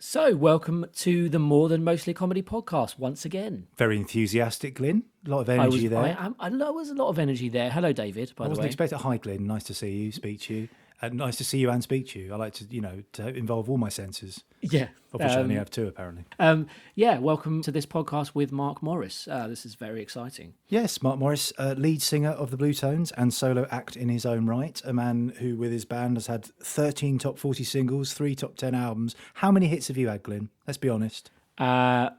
So, welcome to the More Than Mostly Comedy podcast once again. Very enthusiastic, Glyn. A lot of energy there. I know there was a lot of energy there. Hello, David, by the way. I wasn't expecting. Hi, Glyn. Nice to see you, speak to you. Nice to see you and speak to you. I like to, to involve all my senses. Yeah. Of which I only have two, apparently. Welcome to this podcast with Mark Morris. This is very exciting. Yes, Mark Morris, lead singer of the Bluetones and solo act in his own right. A man who, with his band, has had 13 top 40 singles, 3 top 10 albums. How many hits have you had, Glyn? Let's be honest. None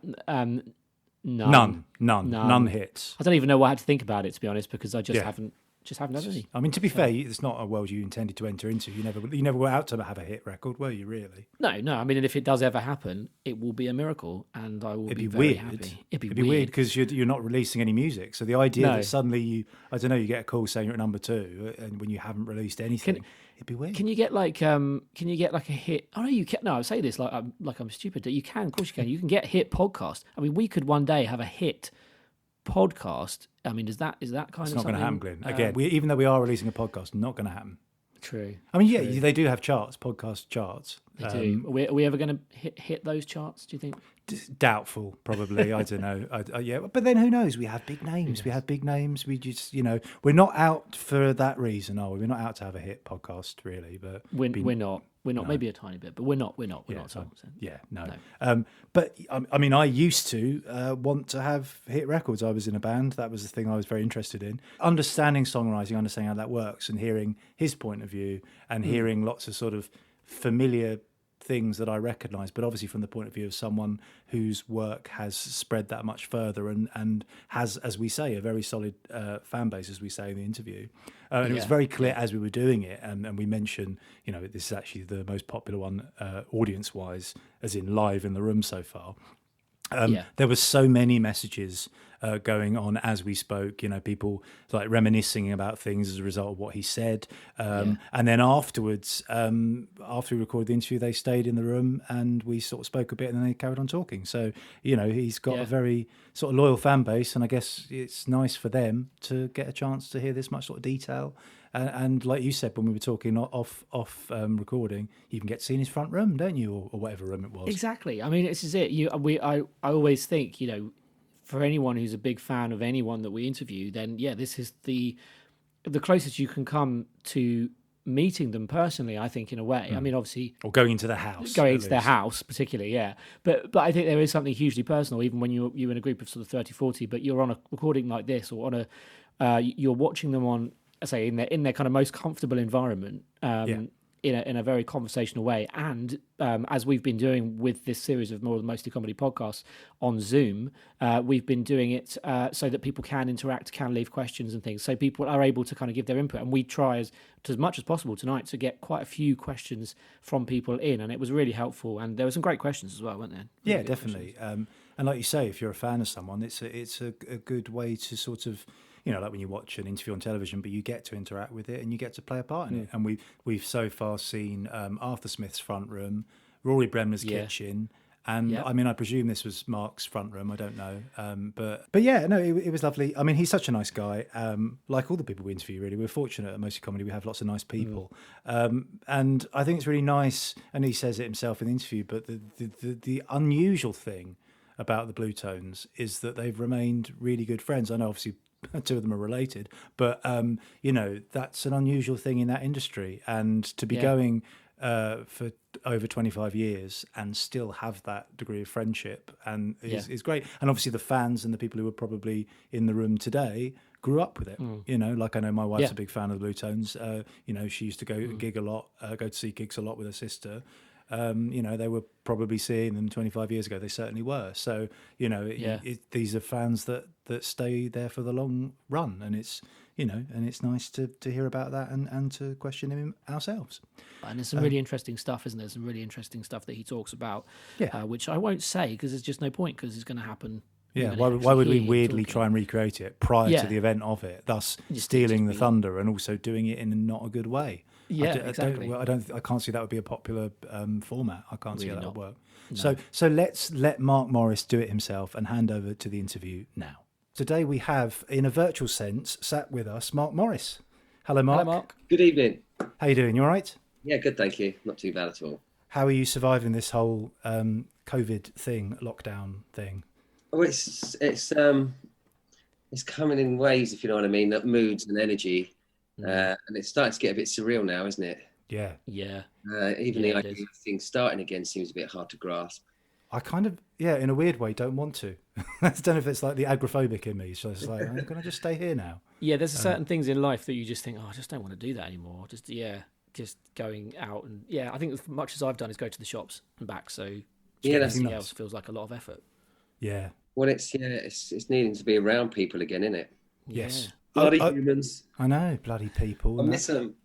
hits. I don't even know what I had to think about it, to be honest, because I just haven't done any. I mean, to be fair, it's not a world you intended to enter into. You never were out to have a hit record, were you? Really? No. I mean, if it does ever happen, it will be a miracle, and I will be very happy. It'd be weird because you're not releasing any music. So the idea that suddenly you get a call saying you're at number 2, and when you haven't released anything, it'd be weird. Can you get like a hit? Oh no, you can. No, I say this like I'm stupid. You can, of course you can. You can get hit podcast. I mean, we could one day have a hit podcast. I mean, is that kind of something? It's not going to happen, Glyn. Again, even though we are releasing a podcast, not going to happen. True. I mean, they do have charts, podcast charts. They do. Are we ever going to hit those charts, do you think? Doubtful, probably. I don't know. But then who knows? We have big names. We just, we're not out for that reason, are we? We're not out to have a hit podcast, really. But we're not. We're not. No. Maybe a tiny bit, but we're not. We're not. Yeah, no. But I mean, I used to want to have hit records. I was in a band. That was the thing I was very interested in. Understanding songwriting, understanding how that works, and hearing his point of view, and hearing lots of sort of familiar things that I recognise, but obviously from the point of view of someone whose work has spread that much further and has, as we say, a very solid fan base, as we say in the interview. And it was very clear as we were doing it, and we mentioned, this is actually the most popular one audience-wise, as in live in the room so far. There were so many messages going on as we spoke, people like reminiscing about things as a result of what he said. And then afterwards, after we recorded the interview, they stayed in the room and we sort of spoke a bit and then they carried on talking. So, he's got a very sort of loyal fan base, and I guess it's nice for them to get a chance to hear this much sort of detail. And like you said, when we were talking off recording, you can get to see in his front room, don't you, or whatever room it was. Exactly. I mean, this is it. I always think, for anyone who's a big fan of anyone that we interview, then this is the closest you can come to meeting them personally, I think, in a way. I mean, obviously, or going into the house, their house particularly, but I think there is something hugely personal, even when you're in a group of sort of 30, 40, but you're on a recording like this, or on you're watching them on, say, in their kind of most comfortable environment, in a very conversational way, and as we've been doing with this series of More Than Mostly Comedy podcasts on Zoom, we've been doing it so that people can interact, can leave questions and things, so people are able to kind of give their input, and we try as much as possible tonight to get quite a few questions from people in, and it was really helpful, and there were some great questions as well, weren't there? Really definitely. And like you say, if you're a fan of someone, it's a good way to sort of, like when you watch an interview on television, but you get to interact with it and you get to play a part in it. And we've so far seen Arthur Smith's front room, Rory Bremner's kitchen, and I mean, I presume this was Mark's front room. I don't know, but yeah, no, it was lovely. I mean, he's such a nice guy. Like all the people we interview, really, we're fortunate at Mostly Comedy. We have lots of nice people, and I think it's really nice. And he says it himself in the interview. But the unusual thing about the Bluetones is that they've remained really good friends. I know, obviously, 2 of them are related, but that's an unusual thing in that industry, and to be going for over 25 years and still have that degree of friendship and is great. And obviously the fans and the people who are probably in the room today grew up with it. Like I know my wife's a big fan of the Bluetones. She used to go to see gigs a lot with her sister. They were probably seeing them 25 years ago. They certainly were. So, these are fans that stay there for the long run. And it's, and it's nice to hear about that and to question him ourselves. And there's some really interesting stuff, isn't there? Some really interesting stuff that he talks about, which I won't say because there's just no point, because it's going to happen. Yeah, why would we weirdly try and recreate it prior to the event of it, thus stealing the thunder and also doing it in not a good way? Yeah, exactly. I can't see that would be a popular format. I can't see how that would work. No. So let's let Mark Morris do it himself and hand over to the interview now. Today we have, in a virtual sense, sat with us Mark Morris. Hello, Mark. Hello, Mark. Good evening. How you doing? You all right? Yeah, good, thank you. Not too bad at all. How are you surviving this whole COVID thing, lockdown thing? Oh, it's coming in waves, if you know what I mean, that moods and energy, and it's starting to get a bit surreal now, isn't it? Yeah. Even the idea of things starting again seems a bit hard to grasp. I kind of, in a weird way, don't want to. I don't know if it's like the agoraphobic in me. So it's like, I'm going to just stay here now. Yeah, there's certain things in life that you just think, I just don't want to do that anymore. Just going out and I think as much as I've done is go to the shops and back. So everything else feels like a lot of effort. Yeah. Well, it's needing to be around people again, isn't it? Yes. Bloody humans. I know, bloody people. I miss them.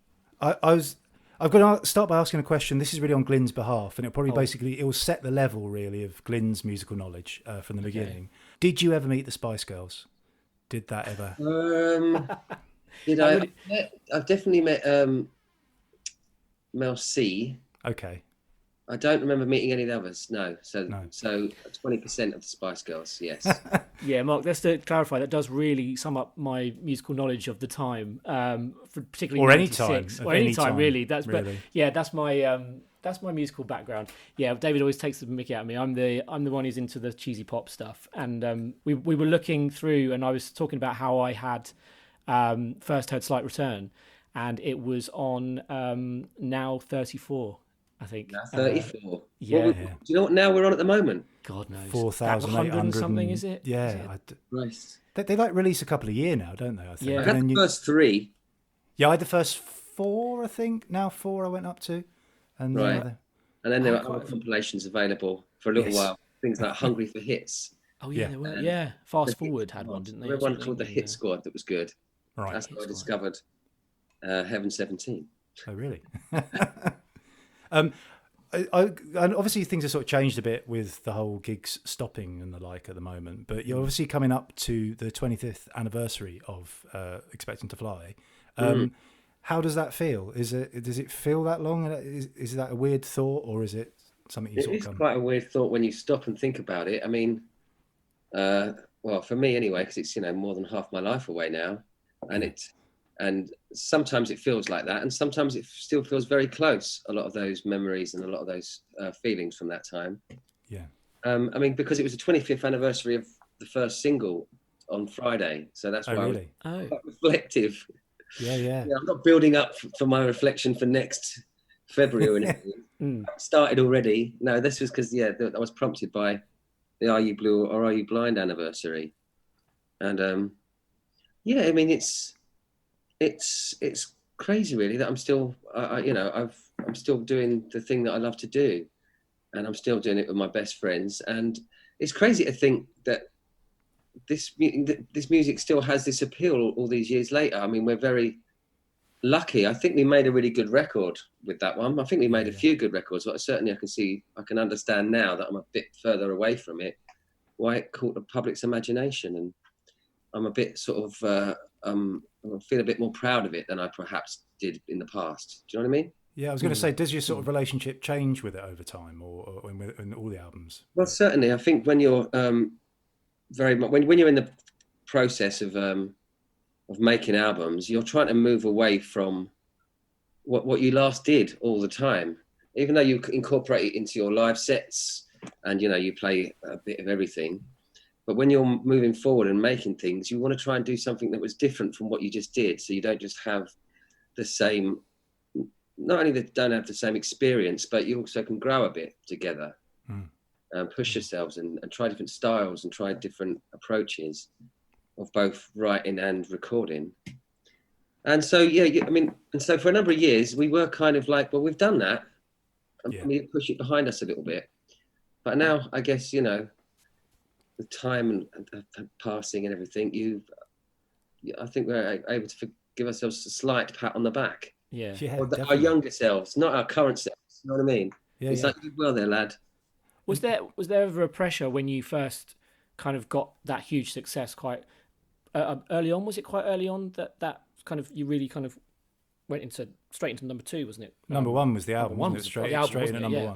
I've got to start by asking a question. This is really on Glyn's behalf, and it'll probably it will set the level really of Glyn's musical knowledge from the beginning. Did you ever meet the Spice Girls? Did that ever? Did I? I've definitely met Mel C. Okay. I don't remember meeting any of the others. No. So 20% of the Spice Girls, yes. Yeah, Mark, just to clarify, that does really sum up my musical knowledge of the time, particularly or any 96. time, or any time, really. That's my musical background. Yeah, David always takes the mickey out of me. I'm the one who's into the cheesy pop stuff, and we were looking through, and I was talking about how I had first heard Slight Return, and it was on Now 34. I think. Now 34. Do you know what now we're on at the moment? God knows. 4,800 something, is it? Yeah. Nice. They like release a couple of year now, don't they? I think. Yeah. I had the first 3. Yeah, I had the first 4, I think. Now 4 I went up to. And right. And then there were other compilations available for a little while. Things like Hungry for Hits. Oh, yeah, there were. Yeah. Fast Forward had one, didn't they? There was one called The Hit Squad that was good. Right. That's how I discovered Heaven 17. Oh, really? And obviously things have sort of changed a bit with the whole gigs stopping and the like at the moment, but you're obviously coming up to the 25th anniversary of Expecting to Fly. How does that feel? Does it feel that long? Is that a weird thought, or is it something you sort of It is quite a weird thought when you stop and think about it. I mean, well, for me anyway, because it's more than half my life away now, and sometimes it feels like that, and sometimes it still feels very close. A lot of those memories and a lot of those feelings from that time. Yeah. I mean, because it was the 25th anniversary of the first single on Friday, so that's why really? I was quite reflective. Yeah. I'm not building up for my reflection for next February or anything. I started already. No, this was because I was prompted by the Are You Blue or Are You Blind anniversary, and I mean it's crazy really that I'm still I'm still doing the thing that I love to do, and I'm still doing it with my best friends, and it's crazy to think that this music still has this appeal all these years later. I mean, we're very lucky. I think we made a really good record with that one. I think we made a few good records, but certainly I can understand now that I'm a bit further away from it, why it caught the public's imagination, and I'm a bit sort of I feel a bit more proud of it than I perhaps did in the past. Do you know what I mean? Yeah, I was going to say, does your sort of relationship change with it over time, or in all the albums? Well, certainly. I think when you're very much when you're in the process of making albums, you're trying to move away from what you last did all the time. Even though you incorporate it into your live sets and you play a bit of everything. But when you're moving forward and making things, you want to try and do something that was different from what you just did. So you don't just have the same, not only that don't have the same experience, but you also can grow a bit together and push yourselves and try different styles and try different approaches of both writing and recording. And so, I mean, and so for a number of years, we were kind of like, well, we've done that. And we push it behind us a little bit. But now, I guess, the time and passing and everything, I think we're able to give ourselves a slight pat on the back. Yeah. Our younger selves, not our current selves. You know what I mean? It's like, you did well there, lad. Was there ever a pressure when you first kind of got that huge success quite early on? Was it quite early on that kind of you really kind of went straight into number 2, wasn't it? Number 1 was the album. Number 1 straight into number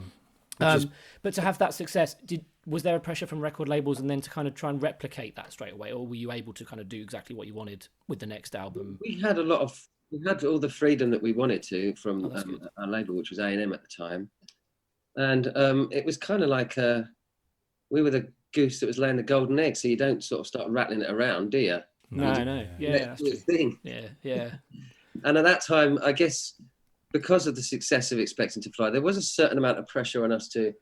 1. But to have that success, was there a pressure from record labels and then to kind of try and replicate that straight away, or were you able to kind of do exactly what you wanted with the next album? We had all the freedom that we wanted to from our label, which was A&M at the time. And it was kind of like we were the goose that was laying the golden egg, so you don't sort of start rattling it around, do you? No. Yeah, that's true. Thing. Yeah. And at that time, I guess, because of the success of Expecting to Fly, there was a certain amount of pressure on us to,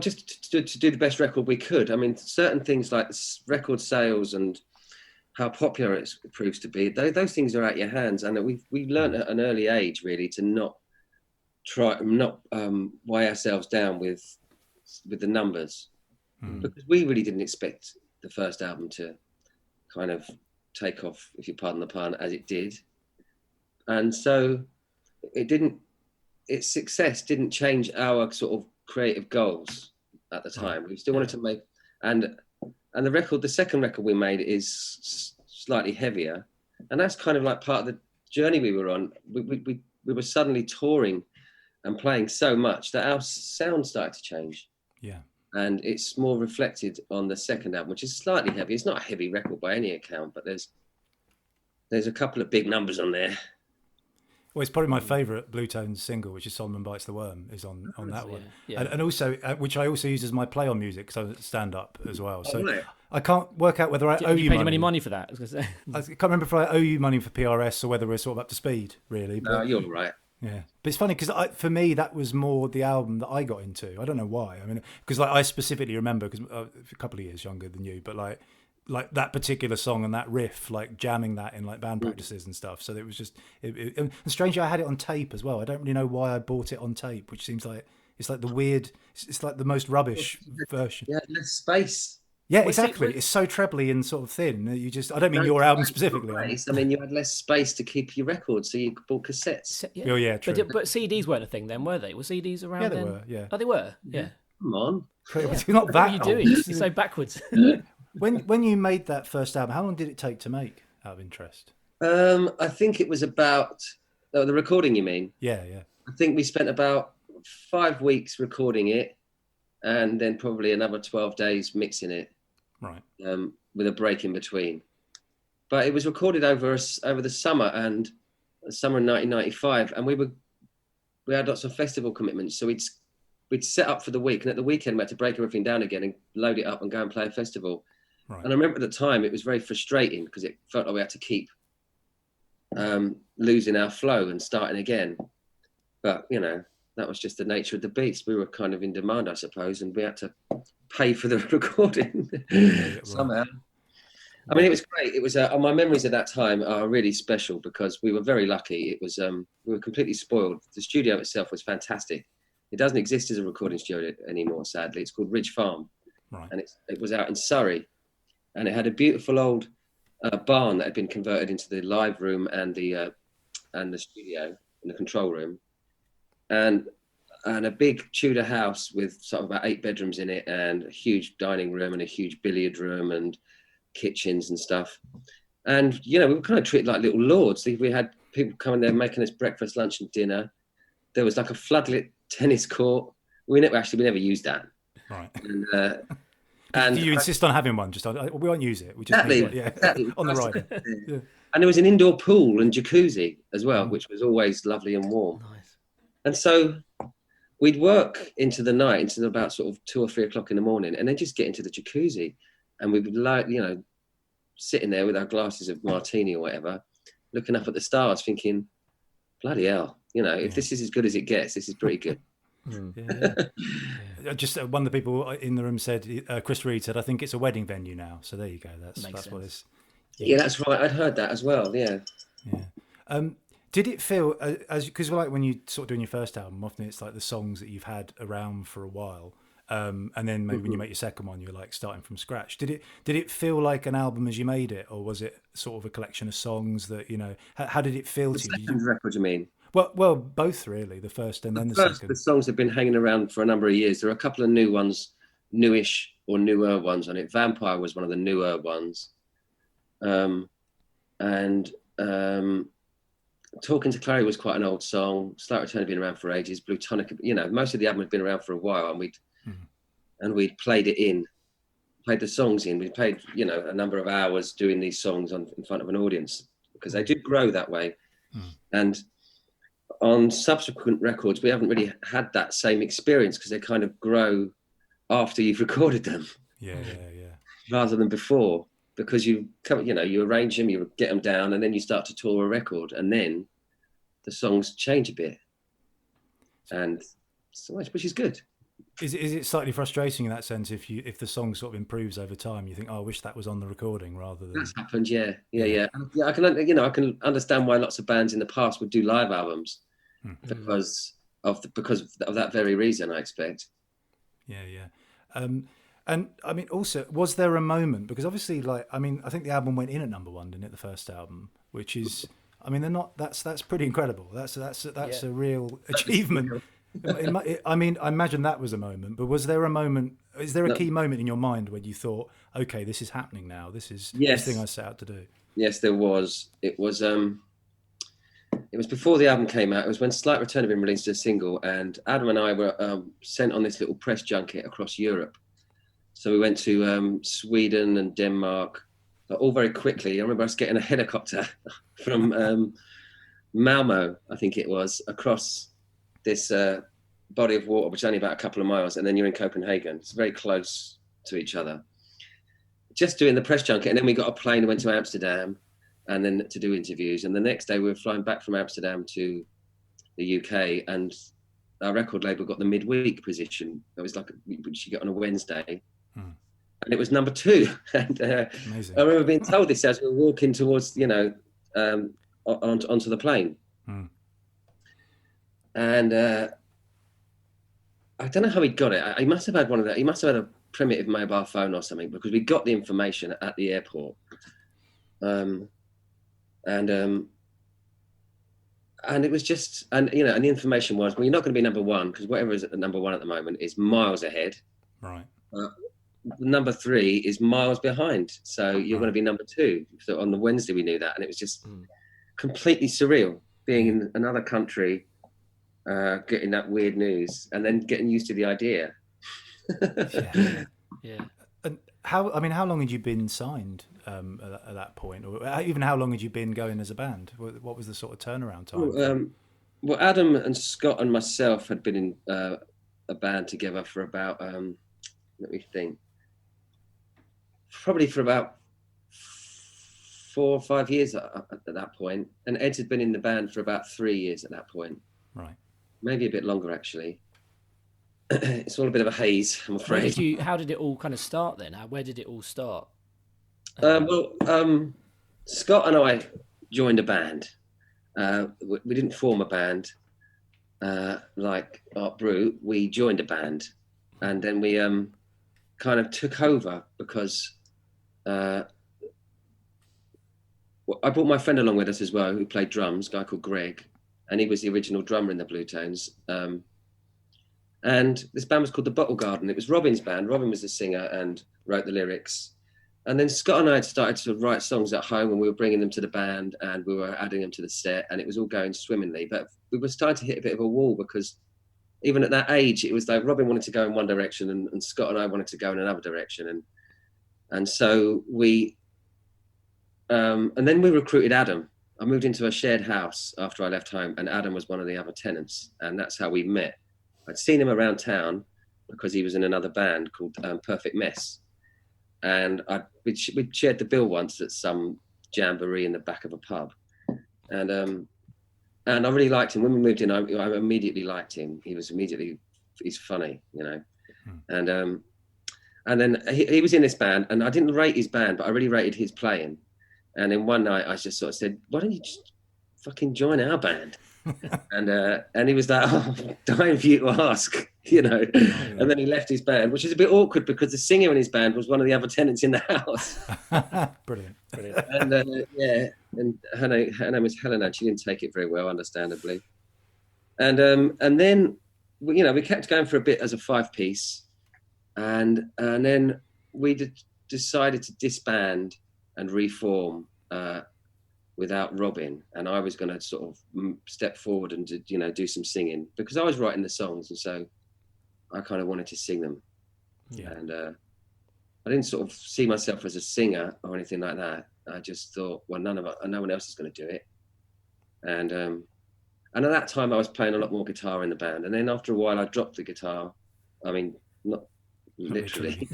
just to do the best record we could. I mean, certain things like record sales and how popular it proves to be, those things are out your hands. And we learned at an early age, really, to not weigh ourselves down with the numbers, because we really didn't expect the first album to kind of take off, if you pardon the pun, as it did. And so its success didn't change our sort of creative goals at the time. We still wanted to make, and the second record we made is slightly heavier, and that's kind of like part of the journey we were on. We were suddenly touring and playing so much that our sound started to change. Yeah. And it's more reflected on the second album, which is slightly heavy. It's not a heavy record by any account, but there's a couple of big numbers on there. Well, it's probably my favourite Bluetones single, which is Solomon Bites the Worm, is on that one. Yeah. And also, which I also use as my play on music, because I stand up as well. So right. I can't work out whether I owe you paid money. any money for that? I was gonna say. I can't remember if I owe you money for PRS or whether we're sort of up to speed, really. No, you're right. Yeah, but it's funny because for me that was more the album that I got into. I don't know why. I mean, because I specifically remember, because a couple of years younger than you, but like that particular song and that riff, like jamming that in like band practices and stuff. So it was just, and strangely I had it on tape as well. I don't really know why I bought it on tape, which seems like it's like the weird, it's like the most rubbish version. Yeah, less space. Yeah, exactly. It's so trebly and sort of thin. You just, I don't mean your album specifically. I mean, you had less space to keep your records, so you bought cassettes. Yeah. Oh, yeah, true. But CDs weren't a thing then, were they? Were CDs around Yeah, they then? were, yeah. Oh, they were? Yeah. Come on. It's not that What are you doing? old. You're so backwards. When you made that first album, how long did it take to make, out of interest? I think it was about, the recording, you mean? Yeah. I think we spent about 5 weeks recording it, and then probably another 12 days mixing it. Right. With a break in between. But it was recorded over the summer in 1995, and we had lots of festival commitments, so we'd set up for the week, and at the weekend we had to break everything down again and load it up and go and play a festival. Right. And I remember at the time it was very frustrating because it felt like we had to keep losing our flow and starting again. But that was just the nature of the beast. We were kind of in demand, I suppose, and we had to pay for the recording somehow. I mean, it was great. It was my memories of that time are really special because we were very lucky. It was we were completely spoiled. The studio itself was fantastic. It doesn't exist as a recording studio anymore, sadly. It's called Ridge Farm, right. And it was out in Surrey, and it had a beautiful old barn that had been converted into the live room and the studio and the control room. And a big Tudor house with sort of about 8 bedrooms in it, and a huge dining room and a huge billiard room and kitchens and stuff. And, we were kind of treated like little lords. We had people coming there making us breakfast, lunch and dinner. There was like a floodlit tennis court. We never used that. Right. And you insist on having one? Just we won't use it. We just exactly. On the ride. Yeah. And there was an indoor pool and jacuzzi as well, which was always lovely and warm. Nice. And so we'd work into the night, into about sort of 2 or 3 o'clock in the morning, and then just get into the jacuzzi, and we would sitting there with our glasses of martini or whatever, looking up at the stars, thinking, "Bloody hell! If this is as good as it gets, this is pretty good." Just one of the people in the room said, Chris Reed said, "I think it's a wedding venue now." So there you go. That's what it's. Yeah, that's right. I'd heard that as well. Yeah. Yeah. Did it feel because like when you sort of doing your first album, often it's like the songs that you've had around for a while, and then maybe when you make your second one, you're like starting from scratch. Did it feel like an album as you made it, or was it sort of a collection of songs that How did it feel to you? Second record, you mean? Well, both really. The first and then the second. The songs have been hanging around for a number of years. There are a couple of new ones, newish or newer ones on it. Vampire was one of the newer ones, and Talking to Clary was quite an old song. Slight Return had been around for ages. Bluetonic, most of the album had been around for a while, and we'd played the songs in. We played, a number of hours doing these songs in front of an audience because they do grow that way. And on subsequent records, we haven't really had that same experience because they kind of grow after you've recorded them. Yeah. Rather than before, because you arrange them, you get them down, and then you start to tour a record, and then the songs change a bit, and so much, which is good. Is it slightly frustrating in that sense if the song sort of improves over time? You think, oh, I wish that was on the recording rather than. That's happened, yeah. I can understand why lots of bands in the past would do live albums because of that very reason, I expect. Yeah. And I mean, also, was there a moment, because obviously, I think the album went in at number 1, didn't it? The first album, which is, that's pretty incredible. That's a real achievement. I imagine that was a moment, but was there a moment? Is there a key moment in your mind when you thought, okay, this is happening now? This is this thing I set out to do. Yes, there was. It was before the album came out. It was when Slight Return had been released as a single, and Adam and I were sent on this little press junket across Europe. So we went to Sweden and Denmark, all very quickly. I remember us getting a helicopter from Malmo, I think it was, across this body of water, which is only about a couple of miles, and then you're in Copenhagen. It's very close to each other. Just doing the press junket, and then we got a plane and went to Amsterdam, and then to do interviews. And the next day we were flying back from Amsterdam to the UK, and our record label got the midweek position. It was which you get on a Wednesday. And it was number 2. And I remember being told this as we were walking towards, onto the plane. And I don't know how he got it. He must have had he must have had a primitive mobile phone or something, because we got the information at the airport. And it was just, and the information was, well, you're not going to be number 1 because whatever is at the number 1 at the moment is miles ahead. Right. Number 3 is miles behind, so you're going to be number 2. So on the Wednesday we knew that, and it was just completely surreal being in another country, getting that weird news, and then getting used to the idea. Yeah. And how long had you been signed at that point, or even how long had you been going as a band? What was the sort of turnaround time? Well, Adam and Scott and myself had been in a band together for about let me think. Probably for about 4 or 5 years at that point, and Ed had been in the band for about 3 years at that point. Right. Maybe a bit longer, actually. It's all a bit of a haze, I'm afraid. How did it all kind of start then? Where did it all start? Scott and I joined a band. We didn't form a band like Art Brut. We joined a band, and then we kind of took over because I brought my friend along with us as well, who played drums, a guy called Greg, and he was the original drummer in the Bluetones. And this band was called The Bottle Garden. It was Robin's band. Robin was the singer and wrote the lyrics. And then Scott and I had started to write songs at home, and we were bringing them to the band and we were adding them to the set, and it was all going swimmingly. But we were starting to hit a bit of a wall, because even at that age, it was like Robin wanted to go in one direction and Scott and I wanted to go in another direction. And so we, and then we recruited Adam. I moved into a shared house after I left home, and Adam was one of the other tenants, and that's how we met. I'd seen him around town because he was in another band called Perfect Mess. And we'd shared the bill once at some jamboree in the back of a pub. And I really liked him. When we moved in, I immediately liked him. He's funny, And then he was in this band, and I didn't rate his band, but I really rated his playing. And then one night I just sort of said, why don't you just fucking join our band? And he was like, oh, dying for you to ask, And then he left his band, which is a bit awkward because the singer in his band was one of the other tenants in the house. Brilliant. And and her name was Helena, and she didn't take it very well, understandably. And then we kept going for a bit as a 5-piece, and then we decided to disband and reform without Robin, and I was going to sort of step forward and do some singing, because I was writing the songs, and so I kind of wanted to sing them. Yeah. And I didn't sort of see myself as a singer or anything like that. I just thought, well, no one else is going to do it. And And at that time, I was playing a lot more guitar in the band. And then after a while, I dropped the guitar. I mean, not literally.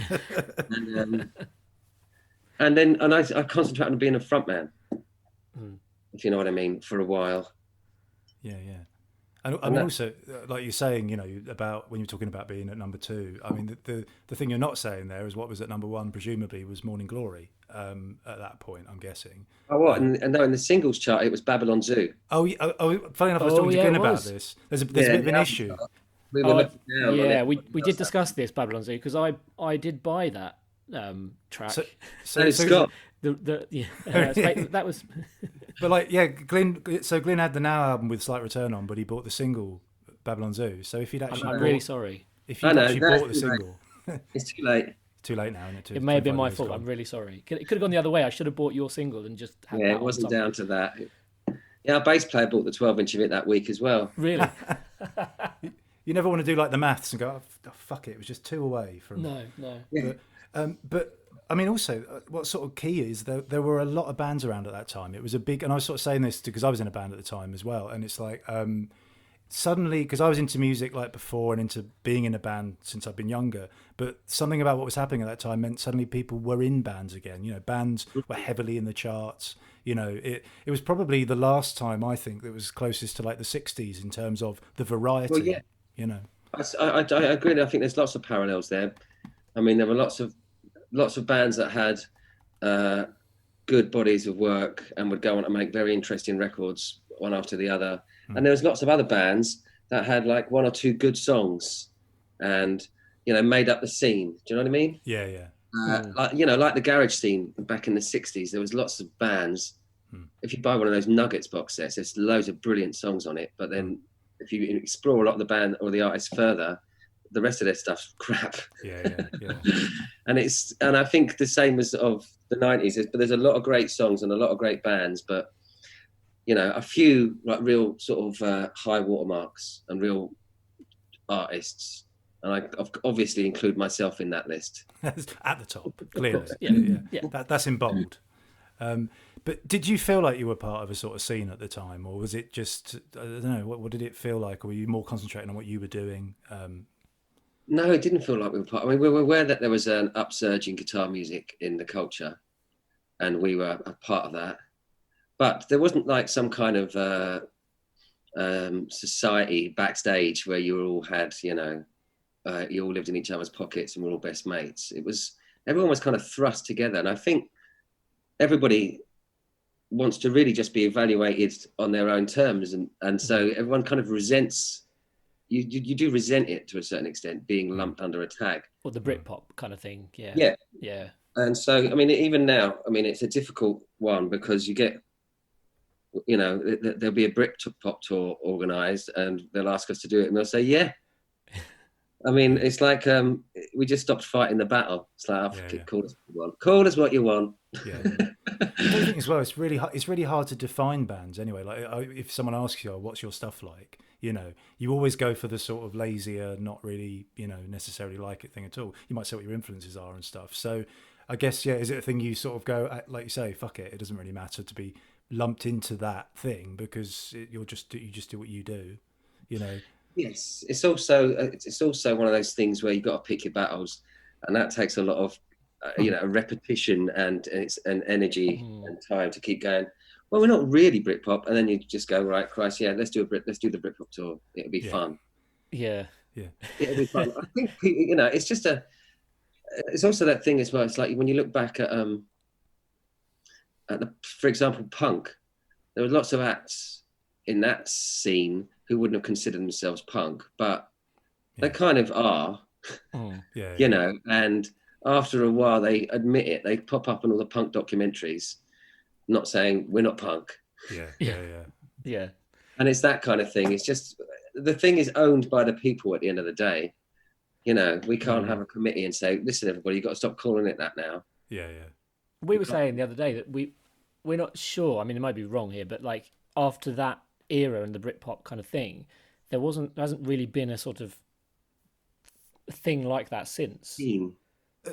and I concentrated on being a frontman, if you know what I mean, for a while. Yeah. And I mean, also, like you're saying, about when you're talking about being at number 2, I mean, the thing you're not saying there is what was at number 1, presumably, was Morning Glory at that point, I'm guessing. Oh, what? And no, in the singles chart, it was Babylon Zoo. Oh, funny enough, I was talking to Glyn about this. There's a bit of an issue. We were looking down on it. We did discuss this, Babylon Zoo, because I did buy that track. So Scott. That was. But like, yeah, Glyn had the Now album with Slight Return on, but he bought the single Babylon Zoo. So if you'd actually, I'm really sorry. If you'd actually bought the single, it's too late. Too late now, isn't it? It may have been my fault. I'm really sorry. It could have gone the other way. I should have bought your single and just had that. It wasn't down to that. Yeah, our bass player bought the 12-inch of it that week as well. Really? You never want to do like the maths and go, oh, fuck it was just 2 away from. No. Yeah. But I mean, also, what sort of key is there were a lot of bands around at that time. It was a big, and I was sort of saying this because I was in a band at the time as well, and it's like suddenly, because I was into music like before and into being in a band since I've been younger, but something about what was happening at that time meant suddenly people were in bands again. Bands were heavily in the charts. It was probably the last time I think that was closest to like the 60s in terms of the variety. Well, yeah. I agree. I think there's lots of parallels there. I mean, there were lots of bands that had good bodies of work and would go on to make very interesting records one after the other. And there was lots of other bands that had like 1 or 2 good songs and, made up the scene. Do you know what I mean? Yeah. Like the garage scene back in the 60s, there was lots of bands. If you buy one of those Nuggets box sets, there's loads of brilliant songs on it. But then if you explore a lot of the band or the artists further, the rest of their stuff's crap. Yeah. and I think the same as of the 90s, but there's a lot of great songs and a lot of great bands, but a few like real sort of high watermarks and real artists. And I obviously include myself in that list. At the top, clearly. Yeah. That's in bold. But did you feel like you were part of a sort of scene at the time, or was it just, I don't know, what did it feel like? Or were you more concentrating on what you were doing? No, it didn't feel like we were part. I mean, we were aware that there was an upsurge in guitar music in the culture, and we were a part of that. But there wasn't like some kind of society backstage where you all had, you all lived in each other's pockets and were all best mates. Everyone was kind of thrust together. And I think everybody wants to really just be evaluated on their own terms. And so everyone kind of resents, you do resent it to a certain extent, being lumped under a tag. Or the Britpop kind of thing. Yeah. And so, I mean, even now, I mean, it's a difficult one because you get, there'll be a Britpop tour organised and they'll ask us to do it and they'll say, yeah. I mean, it's like we just stopped fighting the battle. It's like, call us what you want. Call us what you want. Yeah. I think as well, it's really hard to define bands anyway. Like if someone asks you, what's your stuff like? You always go for the sort of lazier, not really, necessarily like it thing at all. You might say what your influences are and stuff. So I guess, is it a thing you sort of go, like you say, fuck it. It doesn't really matter to be lumped into that thing because you just do what you do, Yes, it's also one of those things where you've got to pick your battles, and that takes a lot of repetition and energy and time to keep going. Well, we're not really Britpop, and then you just go, right, Christ, let's do the Britpop tour. It'll be fun. Yeah, it'll be fun. I think it's just it's also that thing as well. It's like when you look back at for example, punk. There were lots of acts in that scene who wouldn't have considered themselves punk, but they kind of are, and after a while they admit it. They pop up in all the punk documentaries, not saying we're not punk. Yeah. And it's that kind of thing. It's just, the thing is owned by the people at the end of the day. We can't have a committee and say, listen, everybody, you've got to stop calling it that now. Yeah. We were saying the other day that we're not sure. I mean, it might be wrong here, but like after that era and the Britpop kind of thing, there hasn't really been a sort of thing like that since.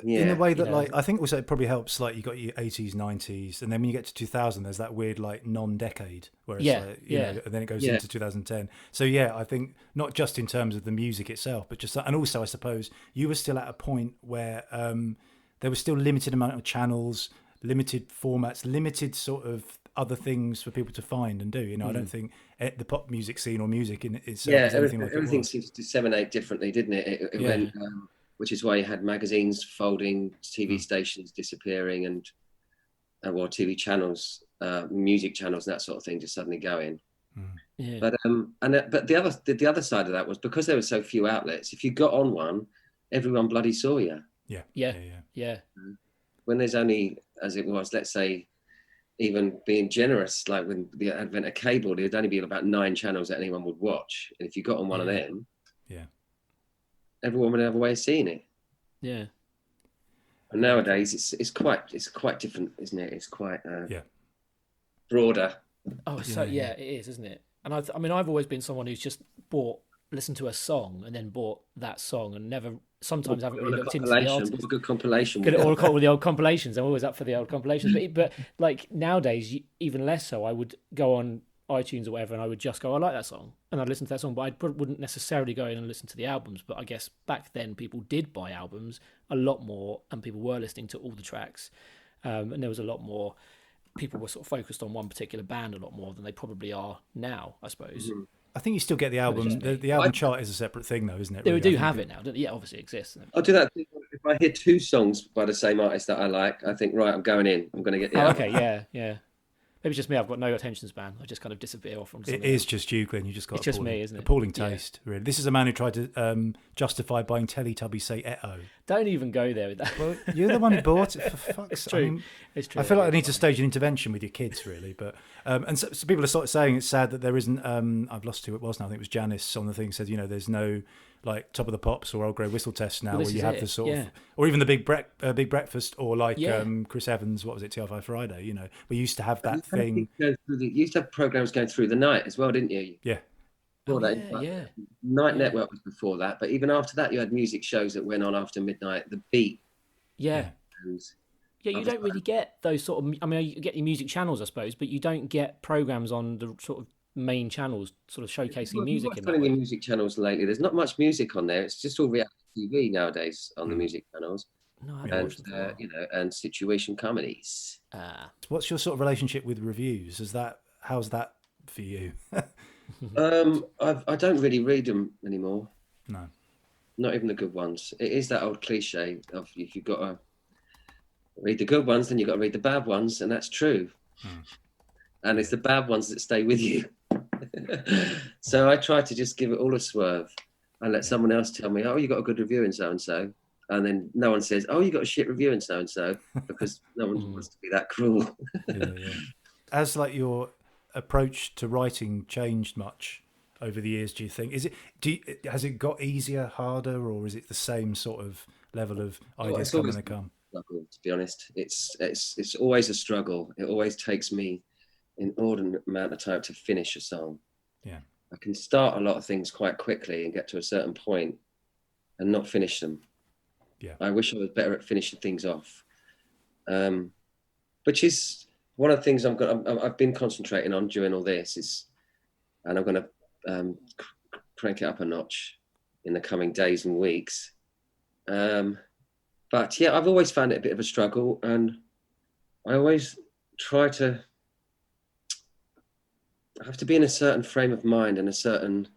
in the way that, you know. like, I think also it probably helps, like, you got your 80s, 90s, and then when you get to 2000, there's that weird, like, non-decade where it's Yeah, like, yeah. and then it goes Yeah. into 2010. So, yeah, I think not just in terms of the music itself, but just, and also, I suppose, you were still at a point where there was still limited amount of channels, limited formats, limited sort of other things for people to find and do. You know, I don't think the pop music scene or music in itself is anything like everything it was. seems to disseminate differently, didn't it? It Yeah. went, which is why you had magazines folding, TV stations disappearing, and well, TV channels, music channels, and that sort of thing just suddenly going. Yeah. But the other side of that was because there were so few outlets. If you got on one, everyone bloody saw you. Yeah. When there's only, as it was, let's say, even being generous, like when the advent of cable, there'd only be about 9 channels that anyone would watch, and if you got on one of them, everyone would have a way of seeing it. Yeah. And nowadays, it's quite different, isn't it? It's quite broader. Oh, so it is, isn't it? And I mean, I've always been someone who's just listened to a song and then bought that song and never, sometimes haven't really looked into the artist. What a good compilation. Get it all with the old compilations. I'm always up for the old compilations. But like nowadays, even less so. I would go on iTunes or whatever, and I would just go, I like that song, and I'd listen to that song, but I wouldn't necessarily go in and listen to the albums. But I guess back then, people did buy albums a lot more, and people were listening to all the tracks, and there was a lot more. People were sort of focused on one particular band a lot more than they probably are now, I suppose. Mm-hmm. I think you still get the album. The album chart is a separate thing, though, isn't it? Really? They do have it now, don't they? Yeah, obviously it exists. I'll do that. If I hear 2 songs by the same artist that I like, I think, right, I'm going in. I'm going to get the album. Okay, yeah. Maybe it's just me. I've got no attention span. I just kind of disappear off from something. It is just you, Glyn. You just got it's just me, isn't it? Appalling taste, really. This is a man who tried to justify buying Teletubbies say Eto. Don't even go there with that. Well, you're the one who bought it, for fuck's sake. True. I mean, It's true. I feel like I need to stage an intervention with your kids, really. But and so people are sort of saying it's sad that there isn't. I've lost who it was now. I think it was Janice on the thing said, there's no like Top of the Pops or Old Grey Whistle test now, where you have the sort of, or even the Big Breakfast, or like Chris Evans, what was it, TR5 Friday? We used to have that thing. You used to have programs going through the night as well, didn't you? Yeah. Night Network was before that, but even after that, you had music shows that went on after midnight. The Beat. Yeah. You don't really get those sort of. I mean, you get your music channels, I suppose, but you don't get programs on the sort of main channels, sort of showcasing music. In the music channels lately, there's not much music on there. It's just all reality TV nowadays on the music channels. No, and situation comedies. What's your sort of relationship with reviews? How's that for you? I don't really read them anymore. No, not even the good ones. It is that old cliche of if you've got to read the good ones, then you've got to read the bad ones, and that's true. And it's the bad ones that stay with you. So I try to just give it all a swerve and let someone else tell me, oh, you got a good review in so and so, and then no one says, oh, you got a shit review in so and so, because no one wants to be that cruel. Has like your approach to writing changed much over the years, do you think? Has it got easier, harder, or is it the same sort of level of ideas come when they come? Struggle, to be honest. It's always a struggle. It always takes me an inordinate amount of time to finish a song. Yeah, I can start a lot of things quite quickly and get to a certain point and not finish them. Yeah, I wish I was better at finishing things off, which is one of the things I've been concentrating on during all this. And I'm going to crank it up a notch in the coming days and weeks. But yeah, I've always found it a bit of a struggle, and I always try to. I have to be in a certain frame of mind and a certain.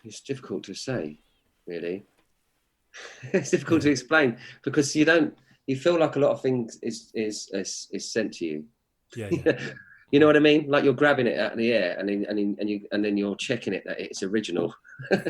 It's difficult to say, really. It's difficult to explain because you feel like a lot of things is sent to you. Yeah. You know what I mean? Like you're grabbing it out of the air and then you're checking it that it's original. Well,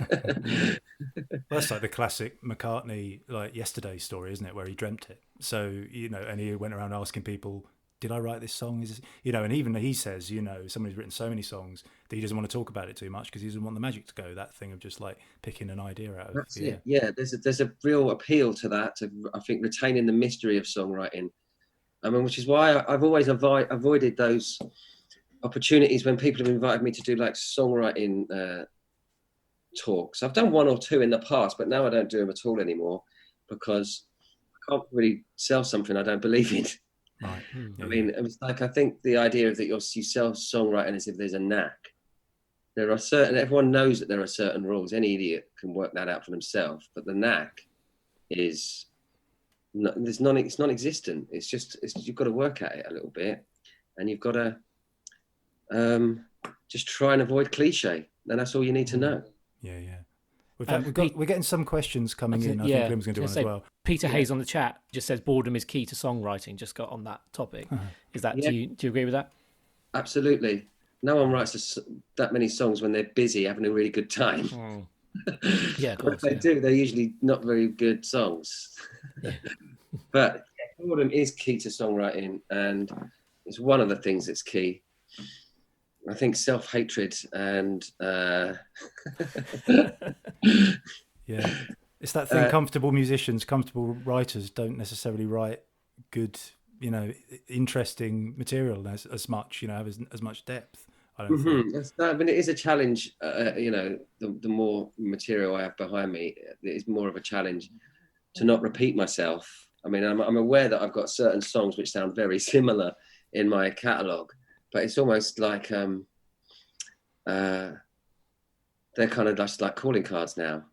that's like the classic McCartney like Yesterday story, isn't it? Where he dreamt it. So, and he went around asking people, did I write this song? And even he says, somebody's written so many songs that he doesn't want to talk about it too much because he doesn't want the magic to go. That thing of just like picking an idea out of That's it. Yeah, there's a real appeal to that, I think retaining the mystery of songwriting. I mean, which is why I've always avoided those opportunities when people have invited me to do like songwriting talks. I've done one or two in the past, but now I don't do them at all anymore. because I can't really sell something I don't believe in. Right. I mean, it's like, I think the idea of that you sell songwriting as if there's a knack. Everyone knows that there are certain rules. Any idiot can work that out for themselves, but the knack is, it's non-existent. You've got to work at it a little bit, and you've got to just try and avoid cliche. And that's all you need to know. Yeah. We're getting some questions coming in. I think Glyn's going to do one as well. Peter Hayes on the chat just says boredom is key to songwriting. Just got on that topic. Is that do you agree with that? Absolutely. No one writes that many songs when they're busy having a really good time. Yeah, of course. If they do, they're usually not very good songs. But boredom is key to songwriting, and it's one of the things that's key. I think self-hatred and it's that thing. Comfortable musicians, comfortable writers don't necessarily write good, interesting material as much, have as much depth. I don't think. I mean, it is a challenge. The more material I have behind me, it is more of a challenge to not repeat myself. I mean, I'm aware that I've got certain songs which sound very similar in my catalogue, but it's almost like they're kind of just like calling cards now.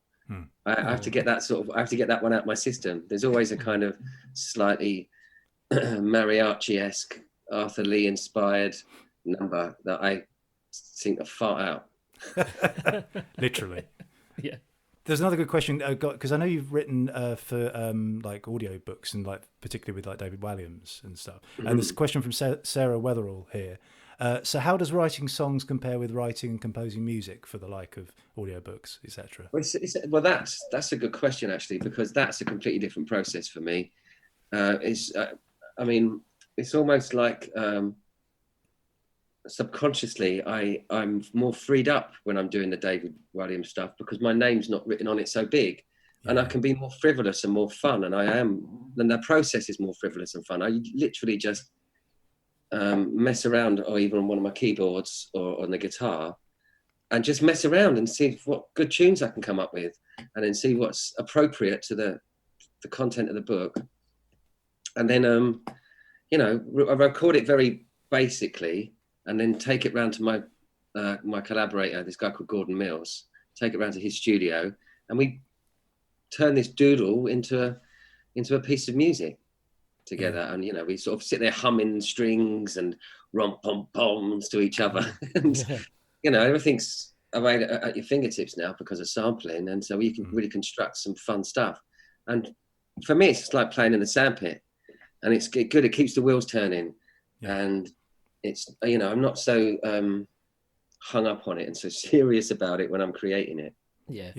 I have to get that one out of my system. There's always a kind of slightly mariachi-esque, Arthur Lee inspired number that I seem to fart out. Literally. Yeah. There's another good question because I know you've written for like audio books and like particularly with like David Walliams and stuff. And there's a question from Sarah Weatherall here. So how does writing songs compare with writing and composing music for the like of audiobooks, etc.? Well, that's a good question actually, because that's a completely different process for me. I mean, it's almost like subconsciously I'm more freed up when I'm doing the David Walliams stuff because my name's not written on it so big, and I can be more frivolous and more fun, and the process is more frivolous and fun. I literally just mess around, or even on one of my keyboards or on the guitar, and just mess around and see what good tunes I can come up with, and then see what's appropriate to the content of the book. And then I record it very basically, and then take it round to my collaborator, this guy called Gordon Mills, take it round to his studio, and we turn this doodle into a piece of music together. And we sort of sit there humming strings and rom pom poms to each other, and everything's at your fingertips now because of sampling, and so you can really construct some fun stuff. And for me, it's just like playing in the sandpit, and it's good. It keeps the wheels turning, and it's I'm not so hung up on it and so serious about it when I'm creating it. Yeah.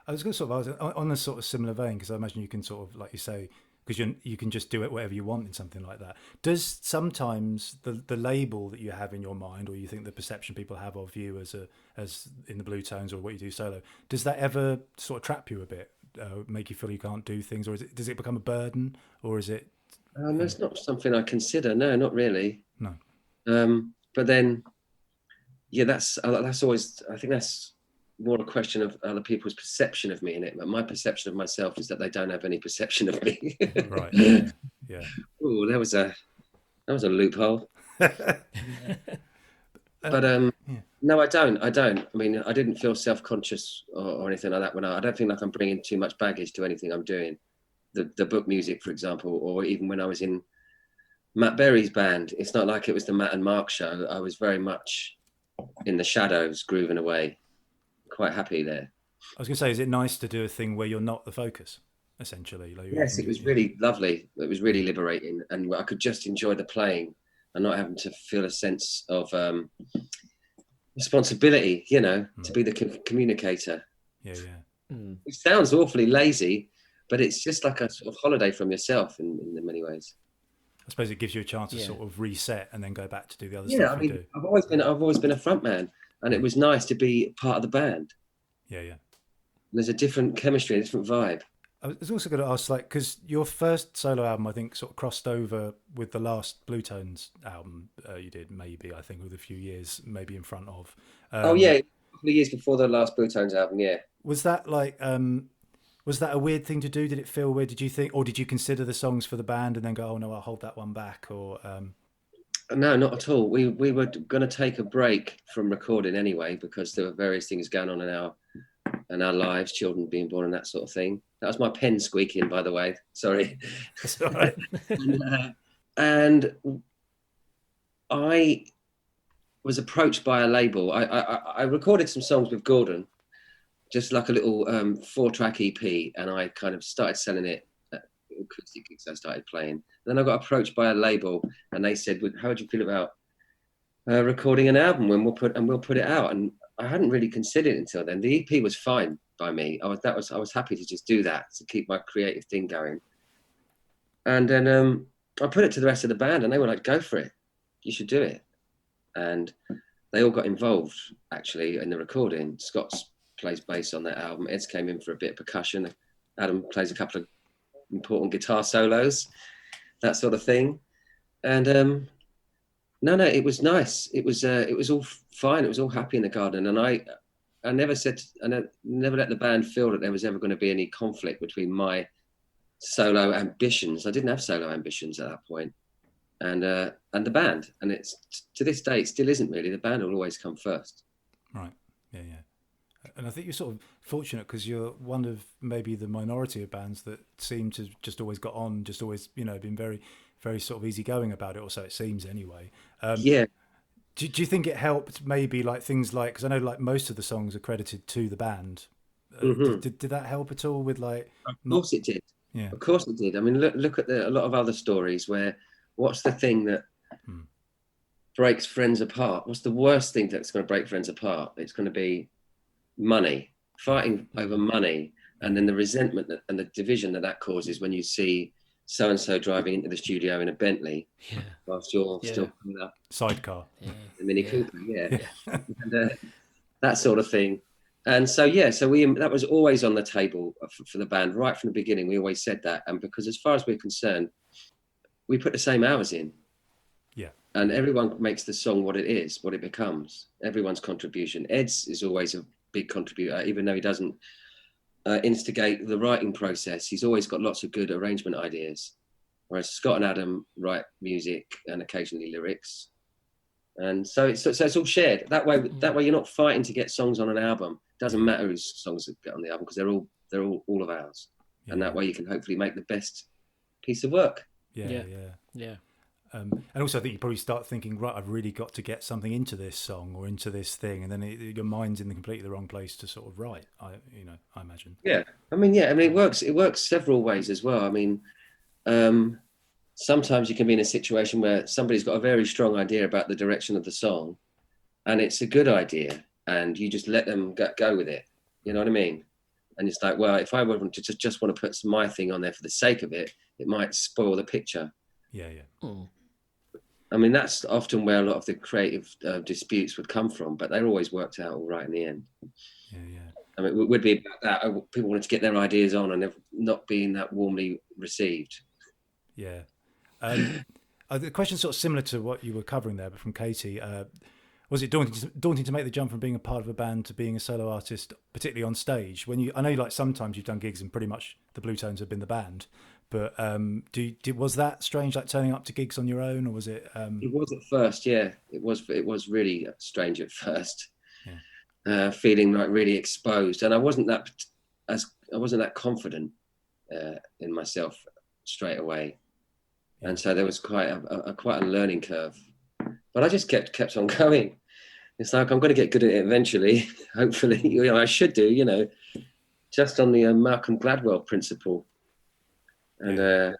I was going to I was on a sort of similar vein, because I imagine you can sort of, like you say, because you can just do it whatever you want in something like that. Does sometimes the label that you have in your mind, or you think the perception people have of you as in the Bluetones or what you do solo, does that ever sort of trap you a bit, make you feel you can't do things, or does it become a burden, or is it? It's not something I consider. No, not really. No. But then, that's always. I think that's more a question of other people's perception of me in it. But my perception of myself is that they don't have any perception of me. Right. Yeah. Oh, that was a loophole. But no, I don't. I mean, I didn't feel self-conscious or anything like that when I don't think like I'm bringing too much baggage to anything I'm doing. The book music, for example, or even when I was in Matt Berry's band, it's not like it was the Matt and Mark show. I was very much in the shadows, grooving away, quite happy there. I was going to say, is it nice to do a thing where you're not the focus, essentially? Yes, it was really lovely. It was really liberating, and I could just enjoy the playing and not having to feel a sense of responsibility, to be the communicator. Yeah. It sounds awfully lazy, but it's just like a sort of holiday from yourself in many ways. I suppose it gives you a chance to sort of reset and then go back to do the other stuff. I mean, I've always been a frontman, and it was nice to be part of the band. Yeah. There's a different chemistry, a different vibe. I was also going to ask, because your first solo album, I think, sort of crossed over with the last Bluetones album you did, maybe, I think, with a few years maybe in front of. A couple of years before the last Bluetones album, yeah. Was that Was that a weird thing to do? Did it feel weird? Did you think, or did you consider the songs for the band and then go, oh no, I'll hold that one back? Or No, not at all. We were going to take a break from recording anyway because there were various things going on in our lives, children being born and that sort of thing. That was my pen squeaking, by the way. Sorry. That's all right. and I was approached by a label. I recorded some songs with Gordon, just like a little 4-track EP, and I kind of started selling it at acoustic gigs I started playing. Then I got approached by a label, and they said, "How would you feel about recording an album when we'll put it out?" And I hadn't really considered it until then. The EP was fine by me. I was happy to just do that to keep my creative thing going. And then I put it to the rest of the band, and they were like, "Go for it! You should do it." And they all got involved actually in the recording. Scott plays bass on that album. Ed's came in for a bit of percussion. Adam plays a couple of important guitar solos, that sort of thing. And no, it was nice. It was all fine. It was all happy in the garden. And I never never let the band feel that there was ever going to be any conflict between my solo ambitions. I didn't have solo ambitions at that point, and the band. And it's, to this day, it still isn't really. The band will always come first. Right. Yeah. And I think you're sort of fortunate because you're one of maybe the minority of bands that seem to just always got on, just always, been very, very sort of easygoing about it, or so it seems anyway. Yeah. Do you think it helped maybe like things like, because I know like most of the songs are credited to the band. Did that help at all with like? Of course it did. Yeah. Of course it did. I mean, look at a lot of other stories where what's the thing that breaks friends apart? What's the worst thing that's going to break friends apart? It's going to be money, fighting over money, and then the resentment and the division that causes when you see so and so driving into the studio in a Bentley, whilst you're still coming up sidecar, the Mini Cooper, and that sort of thing. And so we that was always on the table for the band right from the beginning. We always said that, and because as far as we're concerned, we put the same hours in. Yeah. And everyone makes the song what it is, what it becomes. Everyone's contribution. Ed's is always a big contributor, even though he doesn't instigate the writing process. He's always got lots of good arrangement ideas, whereas Scott and Adam write music and occasionally lyrics, and so it's all shared. That way you're not fighting to get songs on an album. It doesn't matter whose songs that get on the album because they're all of ours, and that way you can hopefully make the best piece of work. Yeah. And also, I think you probably start thinking, right, I've really got to get something into this song or into this thing, and then your mind's in completely the wrong place to sort of write. I imagine. Yeah, I mean, it works. It works several ways as well. I mean, sometimes you can be in a situation where somebody's got a very strong idea about the direction of the song, and it's a good idea, and you just let them go with it. You know what I mean? And it's like, well, if I were to just want to put my thing on there for the sake of it, it might spoil the picture. Yeah. I mean, that's often where a lot of the creative disputes would come from, but they're always worked out all right in the end. Yeah. I mean, it would be about that. People wanted to get their ideas on and not being that warmly received. Yeah. The question's sort of similar to what you were covering there, but from Katie. Was it daunting to make the jump from being a part of a band to being a solo artist, particularly on stage? I know like sometimes you've done gigs and pretty much the Bluetones have been the band, but was that strange, like turning up to gigs on your own, or was it? It was at first, yeah. It was really strange at first, feeling like really exposed, and I wasn't that confident in myself straight away, and so there was quite a learning curve. But I just kept on going. It's like I'm going to get good at it eventually. Hopefully, I should do. Just on the Malcolm Gladwell principle. And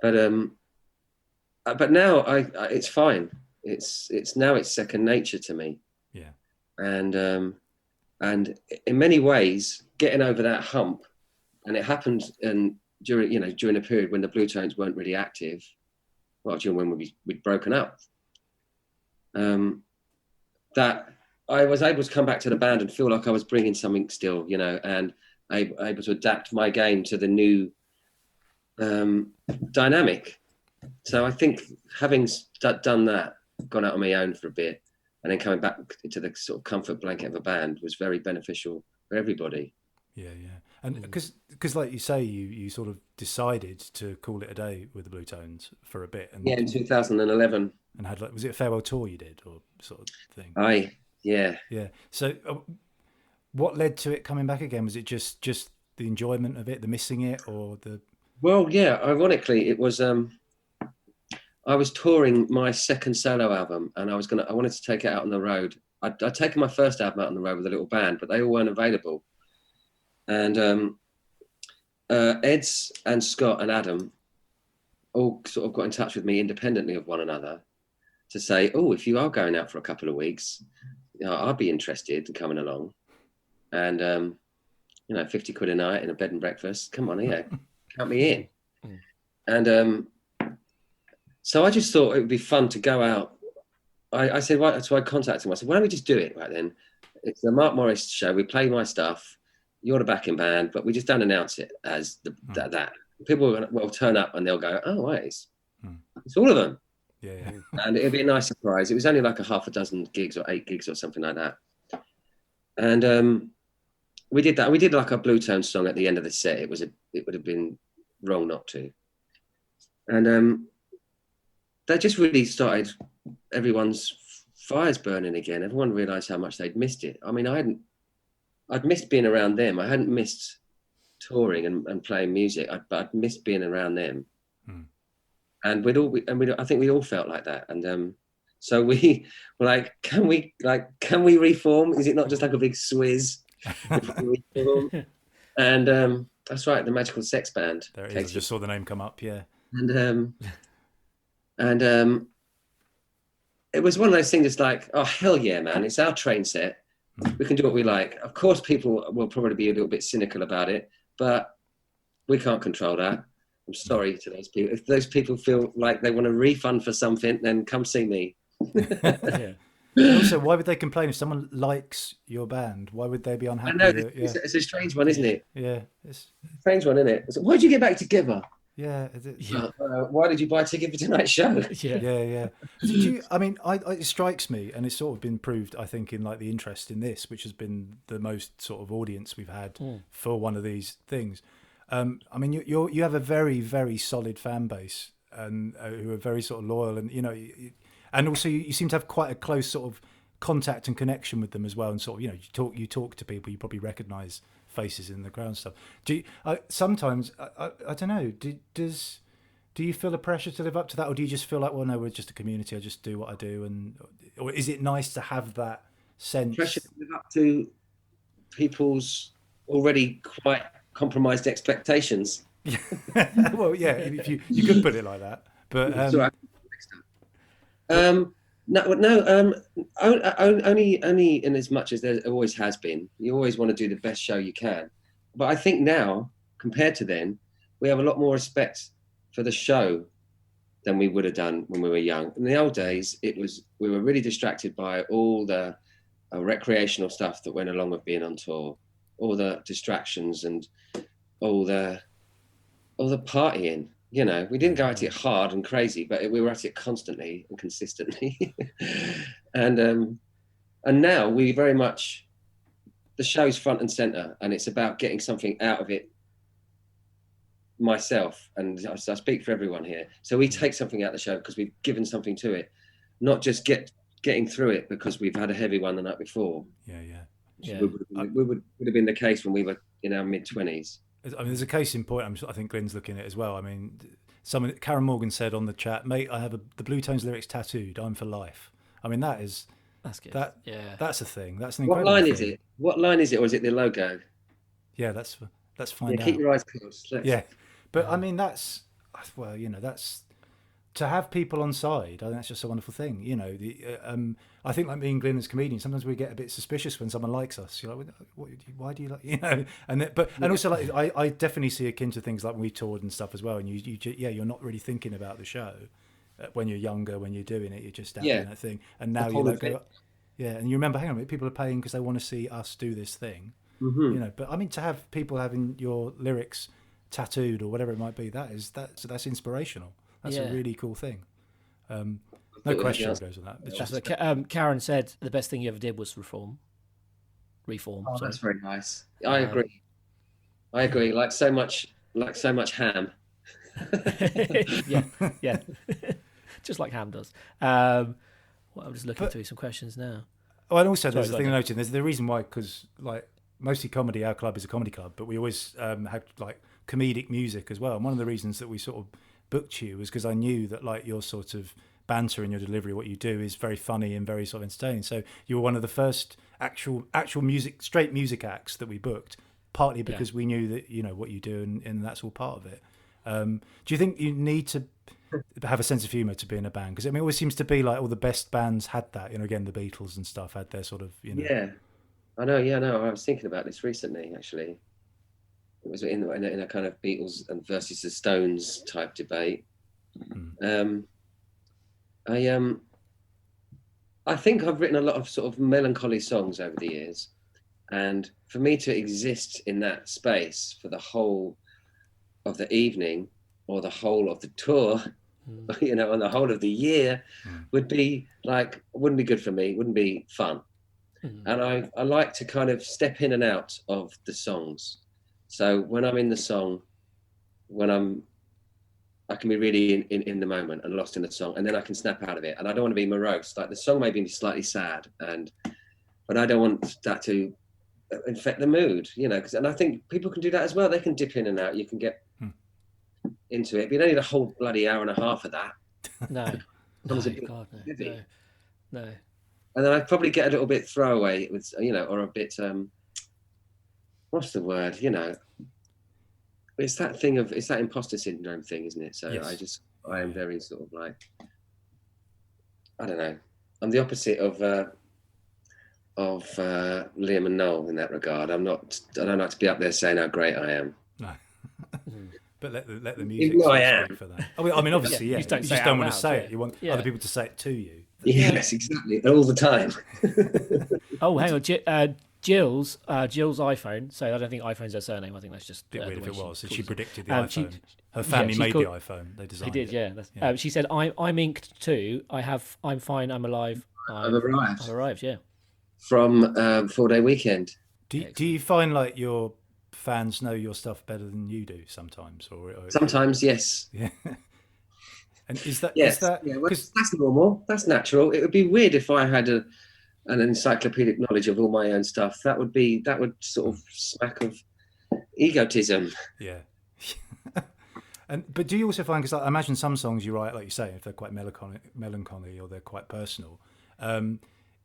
but now it's fine. It's now it's second nature to me. Yeah. And in many ways, getting over that hump, and it happened during a period when the Bluetones weren't really active. Well, during when we'd broken up. That I was able to come back to the band and feel like I was bringing something still, and able to adapt my game to the new dynamic. So I think having done that, gone out on my own for a bit, and then coming back to the sort of comfort blanket of a band was very beneficial for everybody. Yeah, yeah. And because like you say, you sort of decided to call it a day with the Bluetones for a bit, and Yeah, in 2011. and had like, was it a farewell tour you did or sort of thing? Yeah. Yeah. So what led to it coming back again? Was it just the enjoyment of it, the missing it, or the? Well, yeah. Ironically, it was. I was touring my second solo album, and I wanted to take it out on the road. I'd taken my first album out on the road with a little band, but they all weren't available. And Ed's and Scott and Adam all sort of got in touch with me independently of one another to say, "Oh, if you are going out for a couple of weeks, I'd be interested in coming along." And 50 quid a night in a bed and breakfast. Come on, yeah, count me in. And so I just thought it would be fun to go out. I said, right, so I contacted him. I said, why don't we just do it right then? It's the Mark Morris show. We play my stuff. You're the backing band, but we just don't announce it as that. People will turn up and they'll go, oh, wait, it's all of them. Yeah, yeah. And it'd be a nice surprise. It was only like a half a dozen gigs or 8 gigs or something like that. And we did that. We did like a Bluetones song at the end of the set. It would have been wrong not to. And that just really started everyone's fires burning again. Everyone realised how much they'd missed it. I mean, I'd missed being around them. I hadn't missed touring and playing music, but I'd missed being around them. And I think we all felt like that. And so we were like, can we reform? Is it not just like a big swizz? And that's right, the Magical Sex Band. There it is. I just saw the name come up. Yeah. And it was one of those things. It's like, oh hell yeah, man! It's our train set. We can do what we like. Of course, people will probably be a little bit cynical about it, but we can't control that. I'm sorry to those people. If those people feel like they want a refund for something, then come see me. Yeah. And also, why would they complain if someone likes your band? Why would they be unhappy? I know, it's a strange one, isn't it? Yeah, it's a strange one, isn't it? It's like, why'd you get back together? Yeah. Why did you buy a ticket for tonight's show? Yeah. Did you? I mean, it strikes me, and it's sort of been proved, I think, in like the interest in this, which has been the most sort of audience we've had for one of these things. I mean, you have a very, very solid fan base, and who are very sort of loyal, and and also you seem to have quite a close sort of contact and connection with them as well, and sort of you talk to people, you probably recognise faces in the crowd and stuff. Do you, sometimes I don't know, do you feel the pressure to live up to that, or do you just feel like, well, no, we're just a community, I just do what I do, or is it nice to have that sense? Pressure to live up to people's already quite compromised expectations. Well, yeah, if you could put it like that, but only in as much as there always has been. You always want to do the best show you can, but I think now, compared to then, we have a lot more respect for the show than we would have done when we were young. In the old days, we were really distracted by all the recreational stuff that went along with being on tour, all the distractions and all the partying. We didn't go at it hard and crazy, but we were at it constantly and consistently. and now we very much, the show's front and center, and it's about getting something out of it myself. And I speak for everyone here. So we take something out of the show because we've given something to it, not just getting through it because we've had a heavy one the night before. Yeah. Would have been the case when we were in our mid-20s. I mean, there's a case in point. I think Glyn's looking at it as well. I mean, Karen Morgan said on the chat, "Mate, I have the Bluetones lyrics tattooed. I'm for life." I mean, that's good. That's a thing. That's an incredible. What line thing. is it? What line is it, or is it the logo? Yeah, let's find out. Keep your eyes closed. Yeah, but I mean, that's to have people on side. I think that's just a wonderful thing. I think like me and Glyn as comedians, sometimes we get a bit suspicious when someone likes us. You're like, why do you like, and also like I definitely see akin to things like when we toured and stuff as well. And you're not really thinking about the show when you're younger. When you're doing it, you're just out doing that thing. And now you go, and you remember, hang on a minute, people are paying because they want to see us do this thing. Mm-hmm. But I mean, to have people having your lyrics tattooed or whatever it might be, that's inspirational. That's a really cool thing. No question goes on that. It's just Karen said the best thing you ever did was reform. Oh, that's very nice. I agree. I agree. Like so much ham. Yeah, yeah. Just like Ham does. Well, I'm just looking through some questions now. Oh, and also Sorry, there's a go thing on, I Nick. noted. There's the reason why, because like mostly comedy, our club is a comedy club, but we always had like comedic music as well. And one of the reasons that we sort of booked you was because I knew that like your sort of banter and your delivery, what you do, is very funny and very sort of entertaining. So you were one of the first actual music, straight music acts that we booked, partly because we knew that you know what you do, and that's all part of it. Do you think you need to have a sense of humour to be in a band? Because I mean, it always seems to be like all the best bands had that. You know, again, the Beatles and stuff had their sort of, you know. Yeah, I know. Yeah, no. I was thinking about this recently. Actually, it was in a kind of Beatles and versus the Stones type debate. Um, I I think I've written a lot of sort of melancholy songs over the years, and for me to exist in that space for the whole of the evening or the whole of the tour, you know, and the whole of the year, would be like wouldn't be good for me. Wouldn't be fun. And I like to kind of step in and out of the songs. So when I'm in the song, when I can be really in the moment and lost in the song, and then I can snap out of it. And I don't want to be morose. Like the song may be slightly sad, but I don't want that to infect the mood, you know. And I think people can do that as well. They can dip in and out. You can get into it, but you don't need a whole bloody hour and a half of that. No, no, Becomes a bit God, heavy. no. And then I'd probably get a little bit throwaway with, you know, or a bit what's the word, you know, it's that thing of, it's that imposter syndrome thing, isn't it? So Yes. I am very sort of like, I don't know, I'm the opposite of Liam and Noel in that regard. I don't like to be up there saying how great I am. No. But let the music Even though I speak am. for that. I mean, obviously, You yeah. just don't You say just it don't out want to loud, say yeah. it. You want Yeah. other people to say it to you. Yes, exactly, all the time. Oh, hang on. Jill's iPhone. So I don't think iPhone's her surname. I think that's just Bit weird the if way it was. she She calls it. predicted the iPhone. Her Yeah, family she's made called- the iPhone. They They designed did, it. yeah. She said, "I'm inked too. I'm fine. I'm alive. I've arrived I've arrived." Yeah. from 4-day weekend. Do you find like your fans know your stuff better than you do sometimes, or Sometimes, yes. yeah? And is that Yes, yeah, well, because that's normal. That's natural. It would be weird if I had an encyclopedic knowledge of all my own stuff. That would sort of smack of egotism. yeah. But do you also find, because I imagine some songs you write, like you say, if they're quite melancholy or they're quite personal,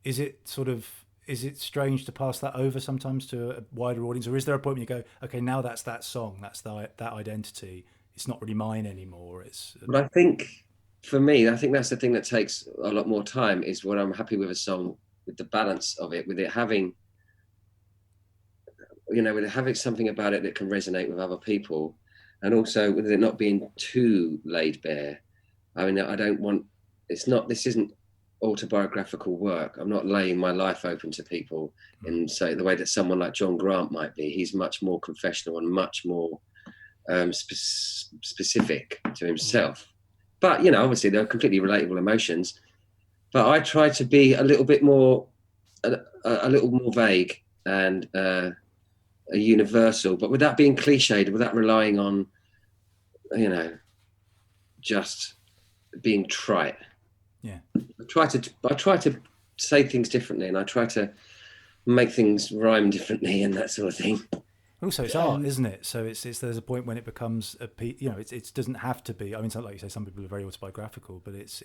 is it strange to pass that over sometimes to a wider audience, or is there a point when you go, okay, now that's that song, that's that identity, it's not really mine anymore? But I think for me, I think that's the thing that takes a lot more time, is when I'm happy with a song, with the balance of it, with it having, you know, with it having something about it that can resonate with other people, and also with it not being too laid bare. I mean, I don't want, this isn't autobiographical work. I'm not laying my life open to people in, say, the way that someone like John Grant might be. He's much more confessional and much more specific to himself. But, you know, obviously they're completely relatable emotions. But I try to be a little bit more, a little more vague and a universal, but without being cliched, without relying on, you know, just being trite. Yeah. I try to say things differently, and I try to make things rhyme differently and that sort of thing. Also, it's art, isn't it? So it's there's a point when it becomes you know, it doesn't have to be. I mean, like you say, some people are very autobiographical, but it's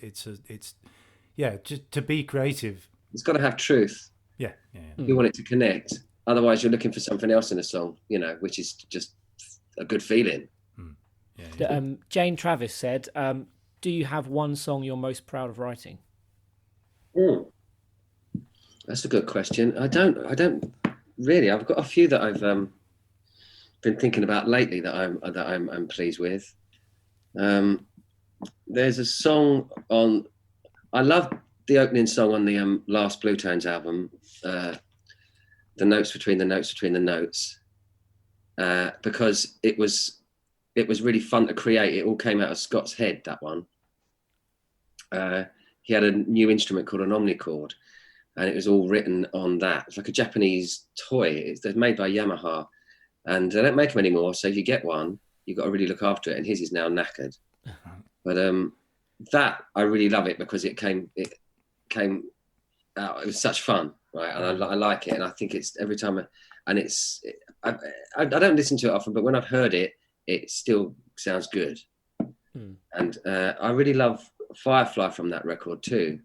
yeah, just to be creative. It's got to have truth. Yeah. You want it to connect. Otherwise, you're looking for something else in a song, you know, which is just a good feeling. Yeah. Jane Travis said, "Do you have one song you're most proud of writing?" That's a good question. I don't really. I've got a few that I've been thinking about lately that I'm pleased with. There's a song on. I love the opening song on the last Bluetones album, "The Notes Between the Notes Between the Notes," because it was really fun to create. It all came out of Scott's head, that one. He had a new instrument called an omnichord, and it was all written on that. It's like a Japanese toy. They're made by Yamaha, and they don't make them anymore. So if you get one, you've got to really look after it. And his is now knackered. But that I really love it because it came out. It was such fun, right? And I like it, and I think it's every time. I don't listen to it often, but when I've heard it, it still sounds good. And I really love Firefly from that record too.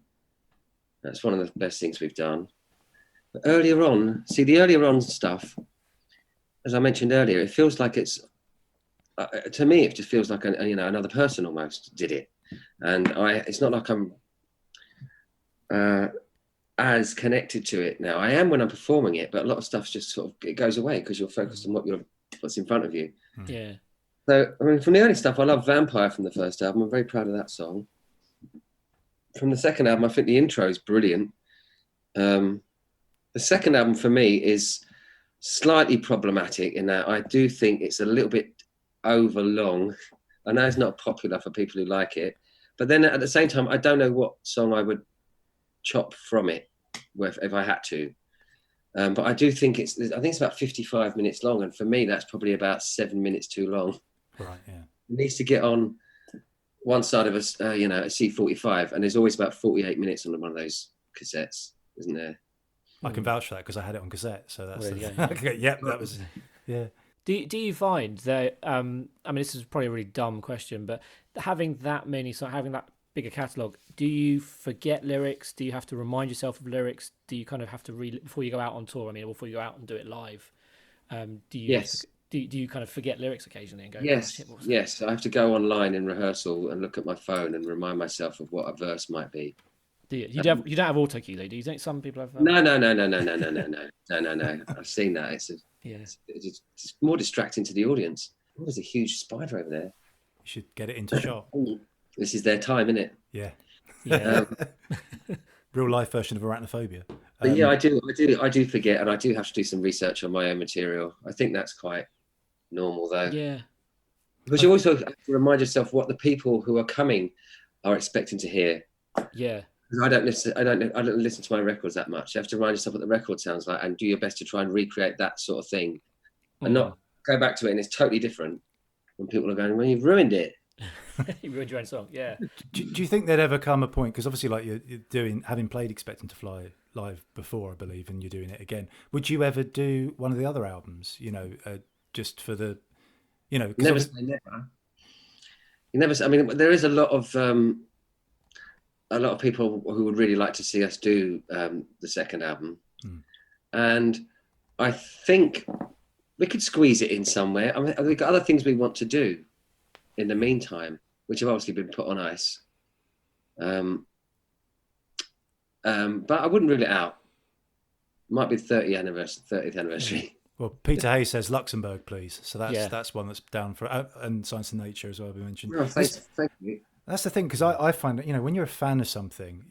That's one of the best things we've done. But earlier on, the earlier on stuff, as I mentioned earlier, it feels like it's, to me, it just feels like another person almost did it. And it's not like I'm as connected to it now. I am when I'm performing it, but a lot of stuff just sort of, it goes away because you're focused on what's in front of you. Yeah. So, I mean, from the early stuff, I love Vampire from the first album. I'm very proud of that song. From the second album, I think the intro is brilliant. The second album for me is slightly problematic in that I do think it's a little bit over long. I know it's not popular for people who like it, but then at the same time, I don't know what song I would chop from it if I had to. But I do think it's about 55 minutes long, and for me, that's probably about 7 minutes too long. Right. Yeah. It needs to get on one side of a C45, and there's always about 48 minutes on one of those cassettes, isn't there? I can vouch for that because I had it on cassette. So that's Really, that was Do you find that? I mean, this is probably a really dumb question, but having that bigger catalogue, do you forget lyrics? Do you have to remind yourself of lyrics? Do you kind of have to read before you go out on tour? I mean, before you go out and do it live, do you? Yes. Do you kind of forget lyrics occasionally and go? Yes, oh, yes. I have to go online in rehearsal and look at my phone and remind myself of what a verse might be. Do you? You don't have auto cue though, do you? Think some people have? No. I've seen that. It's more distracting to the audience. Oh, there's a huge spider over there. You should get it into shot. This is their time, isn't it? Yeah. Yeah. Real life version of arachnophobia. But yeah, I do forget, and I do have to do some research on my own material. I think that's quite normal, though. Yeah. Because you also have to remind yourself what the people who are coming are expecting to hear. Yeah. I don't listen to my records that much. You have to remind yourself what the record sounds like and do your best to try and recreate that sort of thing, and not go back to it and it's totally different. When people are going, "Well, you've ruined it." You ruined your own song. Yeah. Do you think there'd ever come a point? Because obviously, like you're doing, having played Expecting to Fly live before, I believe, and you're doing it again. Would you ever do one of the other albums? Just for the, Never say never. You never. I mean, there is a lot of people who would really like to see us do the second album, and I think we could squeeze it in somewhere. I mean, we've got other things we want to do in the meantime, which have obviously been put on ice. But I wouldn't rule it out. Might be 30th anniversary. Well, Peter Hay says Luxembourg, please. So that's one that's down for, and Science and Nature as well. We mentioned. Oh, thank you. That's the thing, because I find that when you're a fan of something,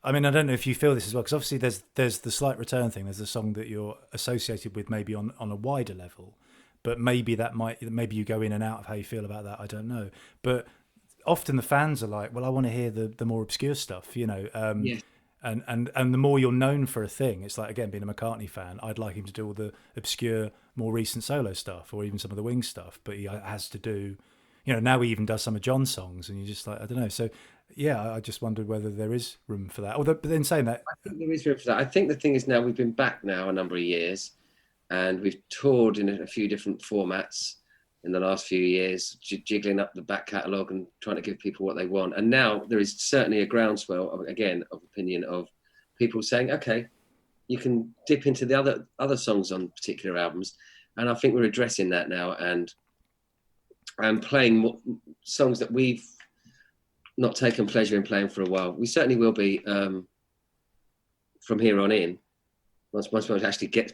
I mean, I don't know if you feel this as well, because obviously there's the Slight Return thing. There's a song that you're associated with maybe on a wider level, but maybe you go in and out of how you feel about that. I don't know, but often the fans are like, well, I want to hear the more obscure stuff, Yes. And the more you're known for a thing, it's like, again, being a McCartney fan, I'd like him to do all the obscure, more recent solo stuff, or even some of the Wings stuff, but he has to do, now he even does some of John's songs, and you're just like, I don't know. So yeah, I just wondered whether there is room for that. But then saying that, I think there is room for that. I think the thing is, now we've been back now a number of years, and we've toured in a few different formats in the last few years, jiggling up the back catalogue and trying to give people what they want. And now there is certainly a groundswell of opinion of people saying, okay, you can dip into the other songs on particular albums. And I think we're addressing that now and playing songs that we've not taken pleasure in playing for a while. We certainly will be from here on in. Once we actually get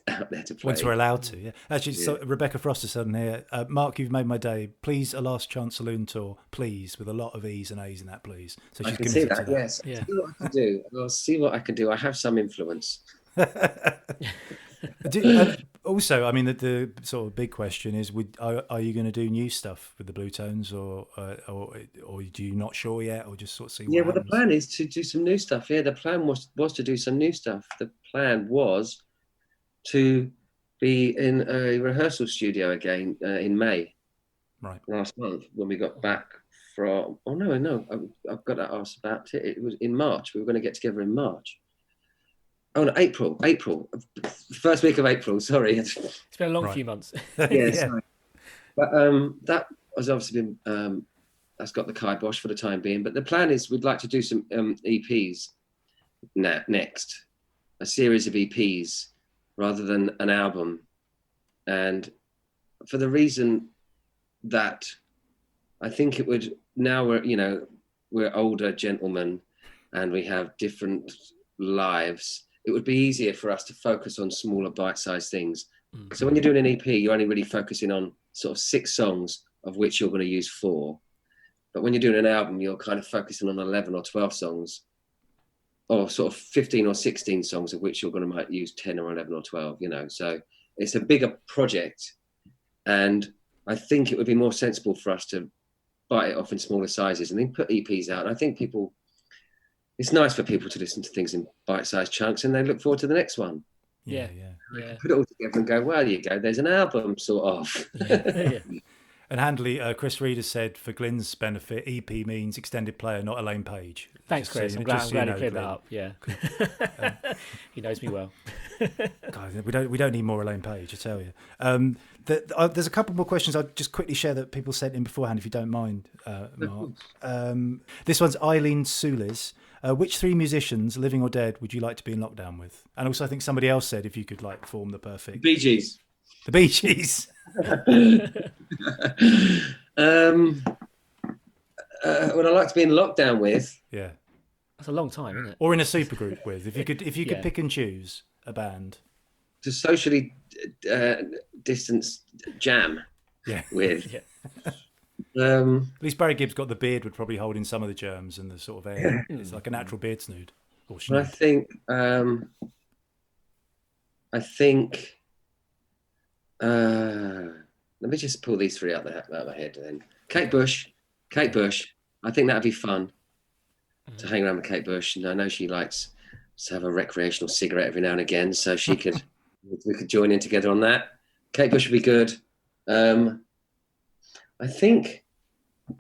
out there to play. Once we're allowed to, yeah. Actually, So Rebecca Froster said in here, Mark, you've made my day. Please, a Last Chance Saloon tour, please, with a lot of E's and A's in that, please. So she's committed to that. Yes. Yeah. See what I can do. I'll see what I can do. I have some influence. Also, I mean, the sort of big question is, are you going to do new stuff with the Bluetones, or do you not sure yet, or just sort of see what happens? The plan is to do some new stuff. Yeah, the plan was to do some new stuff. The plan was to be in a rehearsal studio again in May. Right. Last month when we got back from. Oh no, I've got to ask about it. It was in March. We were going to get together in March. Oh no, April, the first week of April. Sorry, It's been a long Right. few months. yeah. Sorry. But that has obviously been that's got the kibosh for the time being. But the plan is we'd like to do some EPs next, a series of EPs rather than an album, and for the reason that I think it would, now we're older gentlemen and we have different lives, it would be easier for us to focus on smaller bite-sized things. Mm-hmm. So when you're doing an EP, you're only really focusing on sort of 6 songs, of which you're going to use 4. But when you're doing an album, you're kind of focusing on 11 or 12 songs, or sort of 15 or 16 songs, of which you're going to might use 10 or 11 or 12, So it's a bigger project. And I think it would be more sensible for us to bite it off in smaller sizes and then put EPs out. And I think it's nice for people to listen to things in bite-sized chunks and they look forward to the next one. Yeah. Put it all together and go, well, there you go, there's an album, sort of. Yeah. And handily, Chris Reader said, for Glyn's benefit, EP means extended player, not Elaine Page. Thanks, Chris. I'm glad he cleared that up. Yeah, he knows me well. God, we don't need more Elaine Page, I tell you. There's a couple more questions I'll just quickly share that people sent in beforehand, if you don't mind, Mark. This one's Eileen Sulis. Which 3 musicians, living or dead, would you like to be in lockdown with? And also, I think somebody else said if you could form the perfect. Bee Gees. The Bee Gees. Would I like to be in lockdown with? Yeah, that's a long time, isn't it? Or in a supergroup with, if you could pick and choose a band to socially distance jam. Yeah, with. Yeah. At least Barry Gibb's got the beard, would probably hold in some of the germs and the sort of air. It's like a natural beard snood. Or I think. Let me just pull these 3 out of my head then. Kate Bush. I think that'd be fun to hang around with Kate Bush. And I know she likes to have a recreational cigarette every now and again, so we could join in together on that. Kate Bush would be good. I think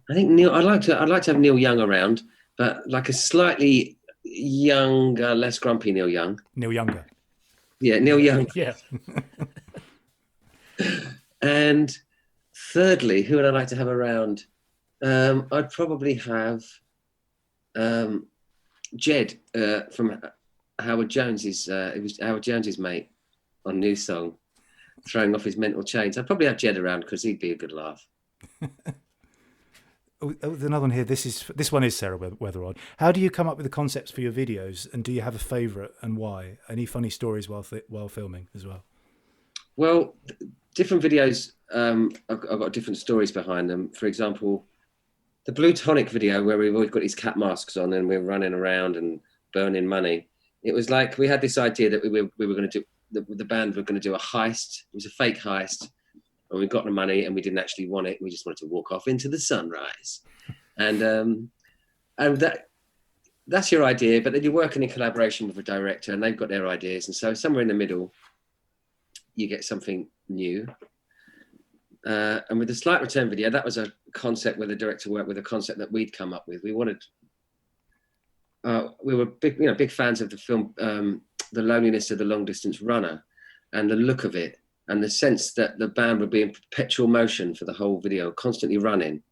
Neil. I'd like to have Neil Young around, but like a slightly younger, less grumpy Neil Young. Neil Younger. Yeah, Neil Young. Yeah. And thirdly, who would I like to have around? I'd probably have Jed from Howard Jones's. It was Howard Jones's mate on New Song, throwing off his mental chains. I'd probably have Jed around because he'd be a good laugh. There's another one here. This one is Sarah Weatherall. How do you come up with the concepts for your videos, and do you have a favourite and why? Any funny stories while filming as well? Well, different videos. I've got different stories behind them. For example, the Blue Tonic video where we've always got these cat masks on and we're running around and burning money. It was like we had this idea that we were going to do the band were going to do a heist. It was a fake heist. And we got the money and we didn't actually want it. We just wanted to walk off into the sunrise. And that's your idea, but then you're working in collaboration with a director and they've got their ideas. And so somewhere in the middle, you get something new. And with the Slight Return video, that was a concept where the director worked with a concept that we'd come up with. We were big fans of the film, The Loneliness of the Long Distance Runner, and the look of it. And the sense that the band would be in perpetual motion for the whole video, constantly running,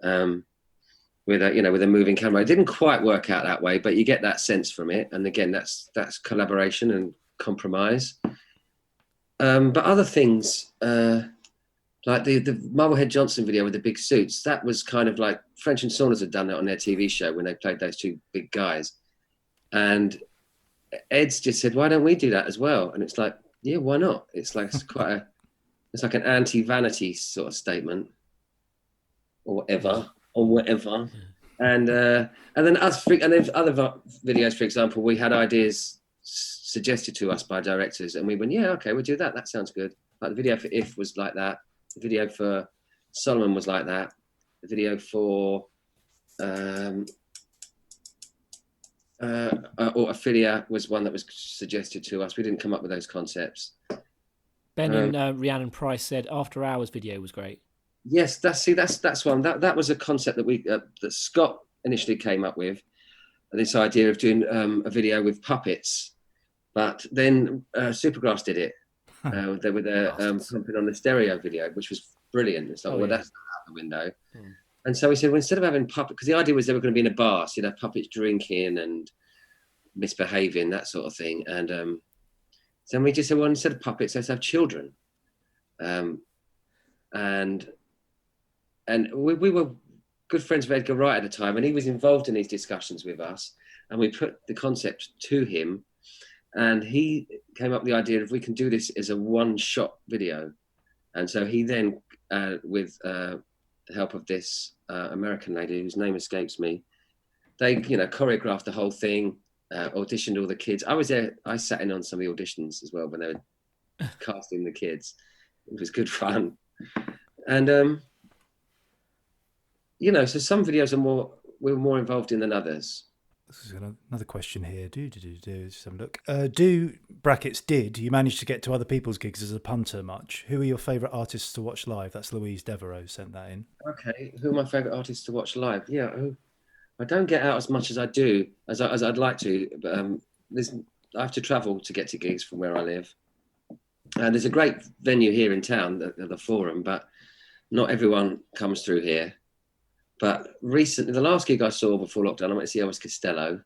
with a moving camera. It didn't quite work out that way, but you get that sense from it. And again, that's collaboration and compromise. But other things, like the Marblehead Johnson video with the big suits, that was kind of like French and Saunders had done it on their TV show when they played those 2 big guys. And Ed's just said, "Why don't we do that as well?" And it's like, yeah, why not? It's like it's like an anti-vanity sort of statement, or whatever. And then other videos, for example, we had ideas suggested to us by directors, and we went, yeah, okay, we'll do that. That sounds good. Like the video for If was like that. The video for Solomon was like that. The video for or Ophelia was one that was suggested to us. We didn't come up with those concepts. Ben and Rhiannon Price said After Hours video was great. Yes, that's one. That was a concept that that Scott initially came up with, this idea of doing a video with puppets, but then Supergrass did it. They were there pumping on the stereo video, which was brilliant. It's like, well, that's out the window. And so we said, well, instead of having puppets, because the idea was they were going to be in a bar, so you'd have puppets drinking and misbehaving, that sort of thing. And so we just said, well, instead of puppets, let's have children. And we were good friends with Edgar Wright at the time, and he was involved in these discussions with us. And we put the concept to him, and he came up with the idea of we can do this as a one-shot video. And so he then, with the help of this American lady whose name escapes me, they choreographed the whole thing, auditioned all the kids. I was there. I sat in on some of the auditions as well when they were casting the kids. It was good fun, and so some videos we were more involved in than others. This is another question here. Just have a look. Did you manage to get to other people's gigs as a punter much? Who are your favourite artists to watch live? That's Louise Devereaux sent that in. Okay, who are my favourite artists to watch live? Yeah, I don't get out as much as I do, as I'd like to. But I have to travel to get to gigs from where I live. And there's a great venue here in town, the Forum, but not everyone comes through here. But recently, the last gig I saw before lockdown, I went to see Elvis Costello.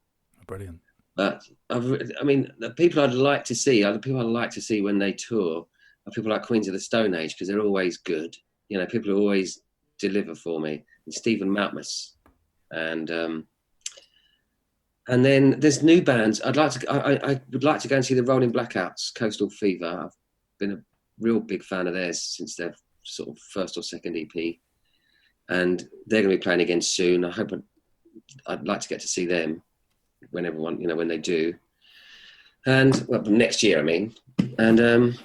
Brilliant. But the people I'd like to see are the people I'd like to see when they tour are people like Queens of the Stone Age, because they're always good. People who always deliver for me. And Stephen Malkmus. And then there's new bands. I would like to go and see the Rolling Blackouts, Coastal Fever. I've been a real big fan of theirs since their sort of first or second EP. And they're going to be playing again soon. I'd like to get to see them when they do. And next year, I mean. And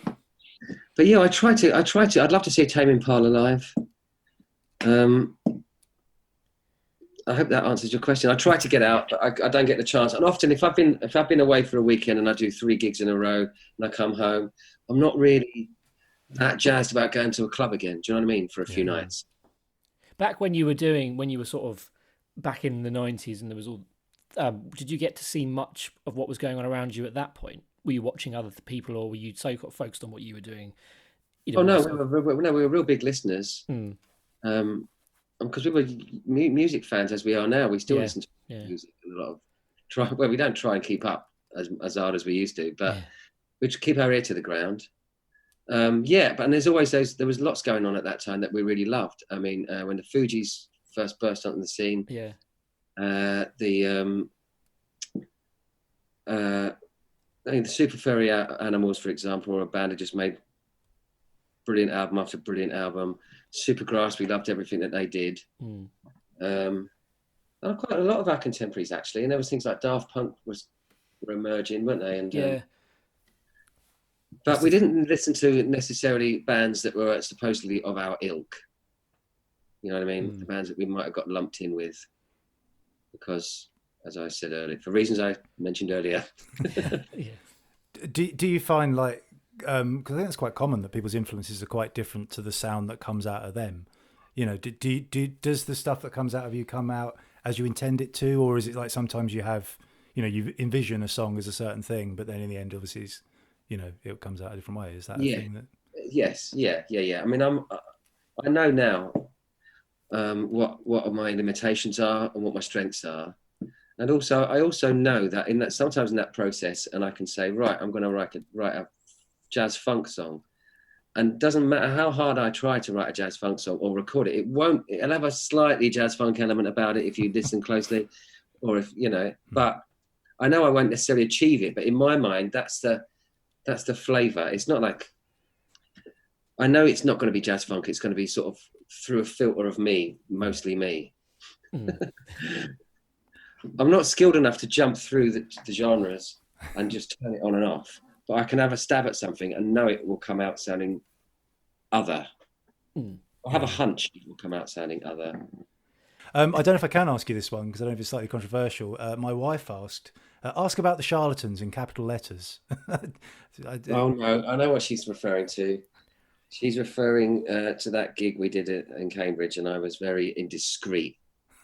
but yeah, I'd love to see Tame Impala live. I hope that answers your question. I try to get out, but I don't get the chance. And often, if I've been away for a weekend and I do 3 gigs in a row and I come home, I'm not really that jazzed about going to a club again. Do you know what I mean? For a few nights. Back when you were sort of back in the 90s, and there was all, did you get to see much of what was going on around you at that point? Were you watching other people, or were you so focused on what you were doing? We were real big listeners. Because we were music fans as we are now. We still listen to music a lot of. We don't try and keep up as hard as we used to, but we keep our ear to the ground. But there's always there was lots going on at that time that we really loved. I mean, when the Fugees first burst onto the scene, the Super Furry Animals, for example, are a band that just made brilliant album after brilliant album. Supergrass, we loved everything that they did. And quite a lot of our contemporaries, actually. And there was things like Daft Punk were emerging, weren't they? And but we didn't listen to necessarily bands that were supposedly of our ilk. You know what I mean? The bands that we might have got lumped in with, because, as I said earlier, for reasons I mentioned earlier. Do you find like, because I think it's quite common that people's influences are quite different to the sound that comes out of them. Does the stuff that comes out of you come out as you intend it to, or is it like sometimes you have, you envision a song as a certain thing, but then in the end, obviously, it comes out a different way? Is that a thing that? Yes, yeah. I mean, I know now what my limitations are and what my strengths are, and also I also know that sometimes in that process, and I can say, right, I'm going to write a jazz funk song, and it doesn't matter how hard I try to write a jazz funk song or record it, it'll have a slightly jazz funk element about it if you listen closely, or if but I know I won't necessarily achieve it, but in my mind that's the flavor. It's not like, I know it's not going to be jazz funk, it's going to be sort of through a filter of me, mostly me. I'm not skilled enough to jump through the genres and just turn it on and off. But I can have a stab at something and know it will come out sounding other. I have a hunch it will come out sounding other. I don't know if I can ask you this one, because I don't know if it's slightly controversial. My wife asked, Ask about the charlatans in capital letters. Oh no, I know what she's referring to. She's referring to that gig we did in Cambridge, and I was very indiscreet.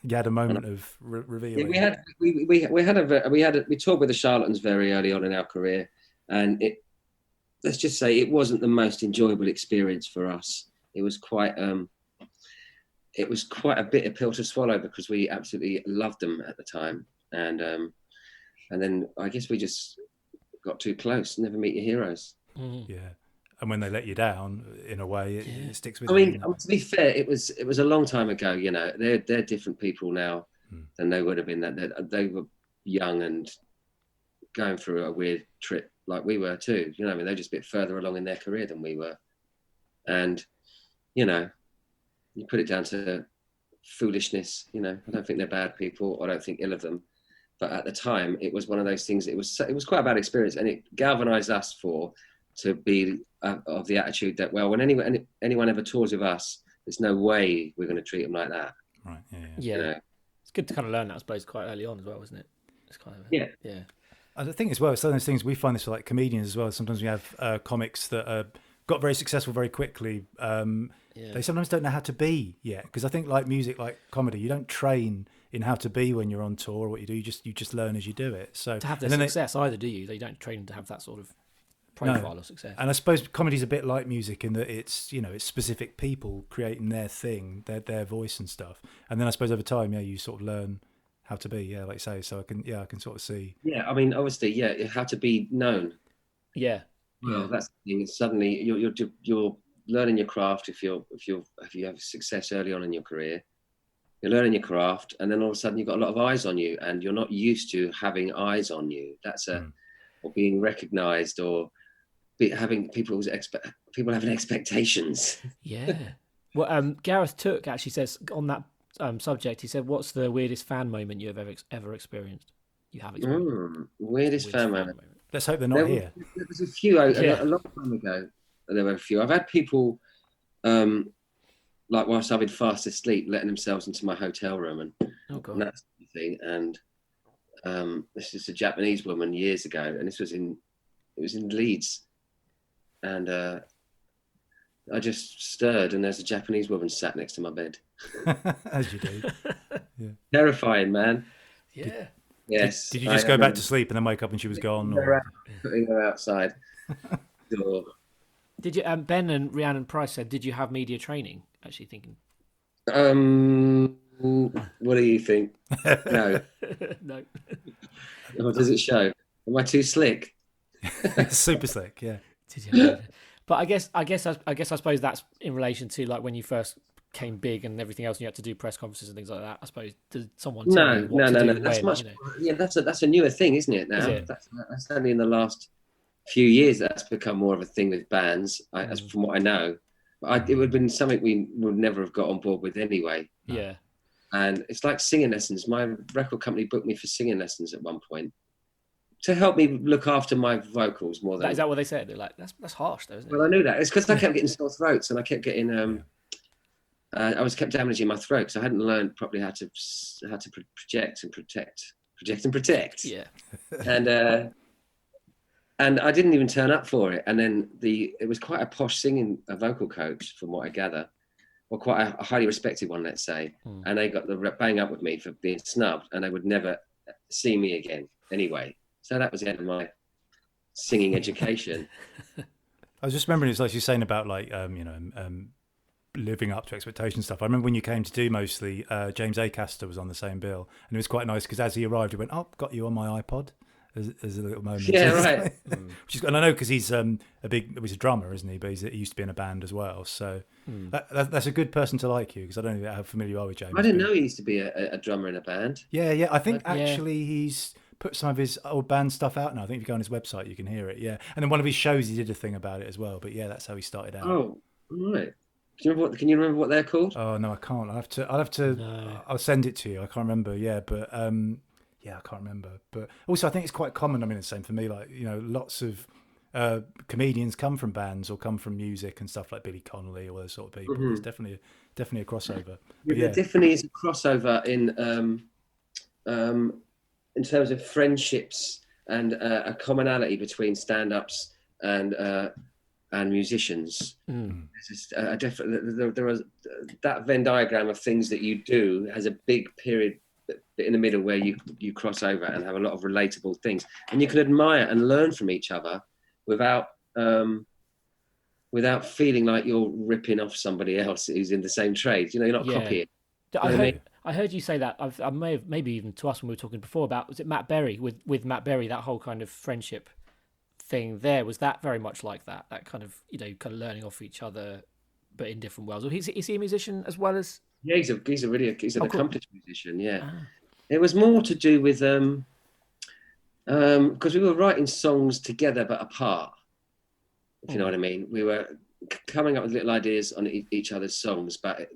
You had a moment of revealing. Yeah, we toured with the Charlatans very early on in our career, and let's just say it wasn't the most enjoyable experience for us. It was quite a bitter pill to swallow because we absolutely loved them at the time, and then I guess we just got too close. Never meet your heroes. Yeah. And when they let you down, in a way, it sticks with you. you. To be fair, it was a long time ago. You know, they're different people now than they would have been. They were young and going through a weird trip like we were too. You know, they're just a bit further along in their career than we were. And you know, you put it down to foolishness. You know, I don't think they're bad people. I don't think ill of them. But at the time, it was one of those things. It was quite a bad experience, and it galvanised us to be of the attitude that, well, when anyone ever tours with us, there's no way we're going to treat them like that. Right. Yeah. You know? It's good to kind of learn that, I suppose, quite early on as well, isn't it? It's kind of yeah. I think as well, it's one of those things we find this for like comedians as well. Sometimes we have comics that got very successful very quickly. They sometimes don't know how to be yet, because I think like music, like comedy, you don't train in how to be when you're on tour or what you do. You just learn as you do it. So to have the success either, do you? They don't train to have that sort of profile of success. And I suppose comedy's a bit like music in that it's, you know, it's specific people creating their thing, their voice and stuff. And then I suppose over time, you sort of learn how to be, like you say. So I can sort of see. Yeah, I mean, obviously, how to be known. Yeah. Well, that's the thing. Suddenly, you're learning your craft. If you have success early on in your career, you're learning your craft, and then all of a sudden you've got a lot of eyes on you, and you're not used to having eyes on you. That's or being recognised, or having people having expectations. Yeah. Well, Gareth Took actually says on that subject, he said, "What's the weirdest fan moment you have ever experienced?" You have experienced. Weirdest fan moment. Let's hope they're not here. There was a few a long time ago. There were a few. I've had people, like whilst I've been fast asleep, letting themselves into my hotel room and that sort of thing. And this is a Japanese woman years ago, and it was in Leeds, and I just stirred, and there's a Japanese woman sat next to my bed. As you do. Yeah. Terrifying, man. Yeah. Yes. Did you just go back to sleep and then wake up and she was gone? Putting her outside. Door. Did you? Ben and Rhiannon Price said, "Did you have media training?" Actually, thinking. What do you think? No. No. What does it show? Am I too slick? Super slick, yeah. Did you? But I suppose that's in relation to like when you first came big and everything else, and you had to do press conferences and things like that. I suppose did someone tell you what to do that's when, much. You know? Yeah, that's a newer thing, isn't it? Now Is it? That's only in the last few years that's become more of a thing with bands, as from what I know. But it would have been something we would never have got on board with anyway. Yeah. And it's like singing lessons. My record company booked me for singing lessons at one point to help me look after my vocals more than. Is that what they said? They're like, that's harsh, though, isn't it? Well, I knew that. It's because I kept getting sore throats, and I kept getting. I was kept damaging my throat, so I hadn't learned properly how to project and protect. Yeah. And I didn't even turn up for it. And then it was quite a posh singing vocal coach, from what I gather, or quite a highly respected one, let's say. And they got the bang up with me for being snubbed, and they would never see me again anyway. So that was the end of my singing education. I was just remembering, it's like you're saying about like, living up to expectations stuff. I remember when you came to do mostly, James Acaster was on the same bill, and it was quite nice because as he arrived, he went, "Oh, got you on my iPod." As a little moment. Yeah, right. Which is, and I know because he's he's a drummer, isn't he? But he used to be in a band as well. So that's a good person to like you, because I don't know how familiar you are with James. I didn't know he used to be a drummer in a band. Yeah. I think actually he's put some of his old band stuff out now. I think if you go on his website, you can hear it. Yeah, and then one of his shows, he did a thing about it as well. But yeah, that's how he started out. Oh, right. Can you remember what they're called? Oh no, I can't. I'll have to. No. I'll send it to you. I can't remember. Yeah, but yeah, I can't remember. But also, I think it's quite common. I mean, it's the same for me. Like, lots of comedians come from bands or come from music and stuff, like Billy Connolly or those sort of people. Mm-hmm. There's definitely a crossover. There definitely is a crossover in in terms of friendships and a commonality between stand-ups and musicians. It's just, there are that Venn diagram of things that you do has a big period in the middle where you cross over and have a lot of relatable things, and you can admire and learn from each other without feeling like you're ripping off somebody else who's in the same trade. You're not copying. I heard you say that. I may have, maybe even to us when we were talking before about, was it Matt Berry, with Matt Berry, that whole kind of friendship thing there, was that very much like that kind of, kind of learning off each other but in different worlds? Or is he a musician as well as? Yeah, he's an cool. accomplished musician. Yeah. It was more to do with because we were writing songs together but apart, if you know what I mean. We were coming up with little ideas on each other's songs, but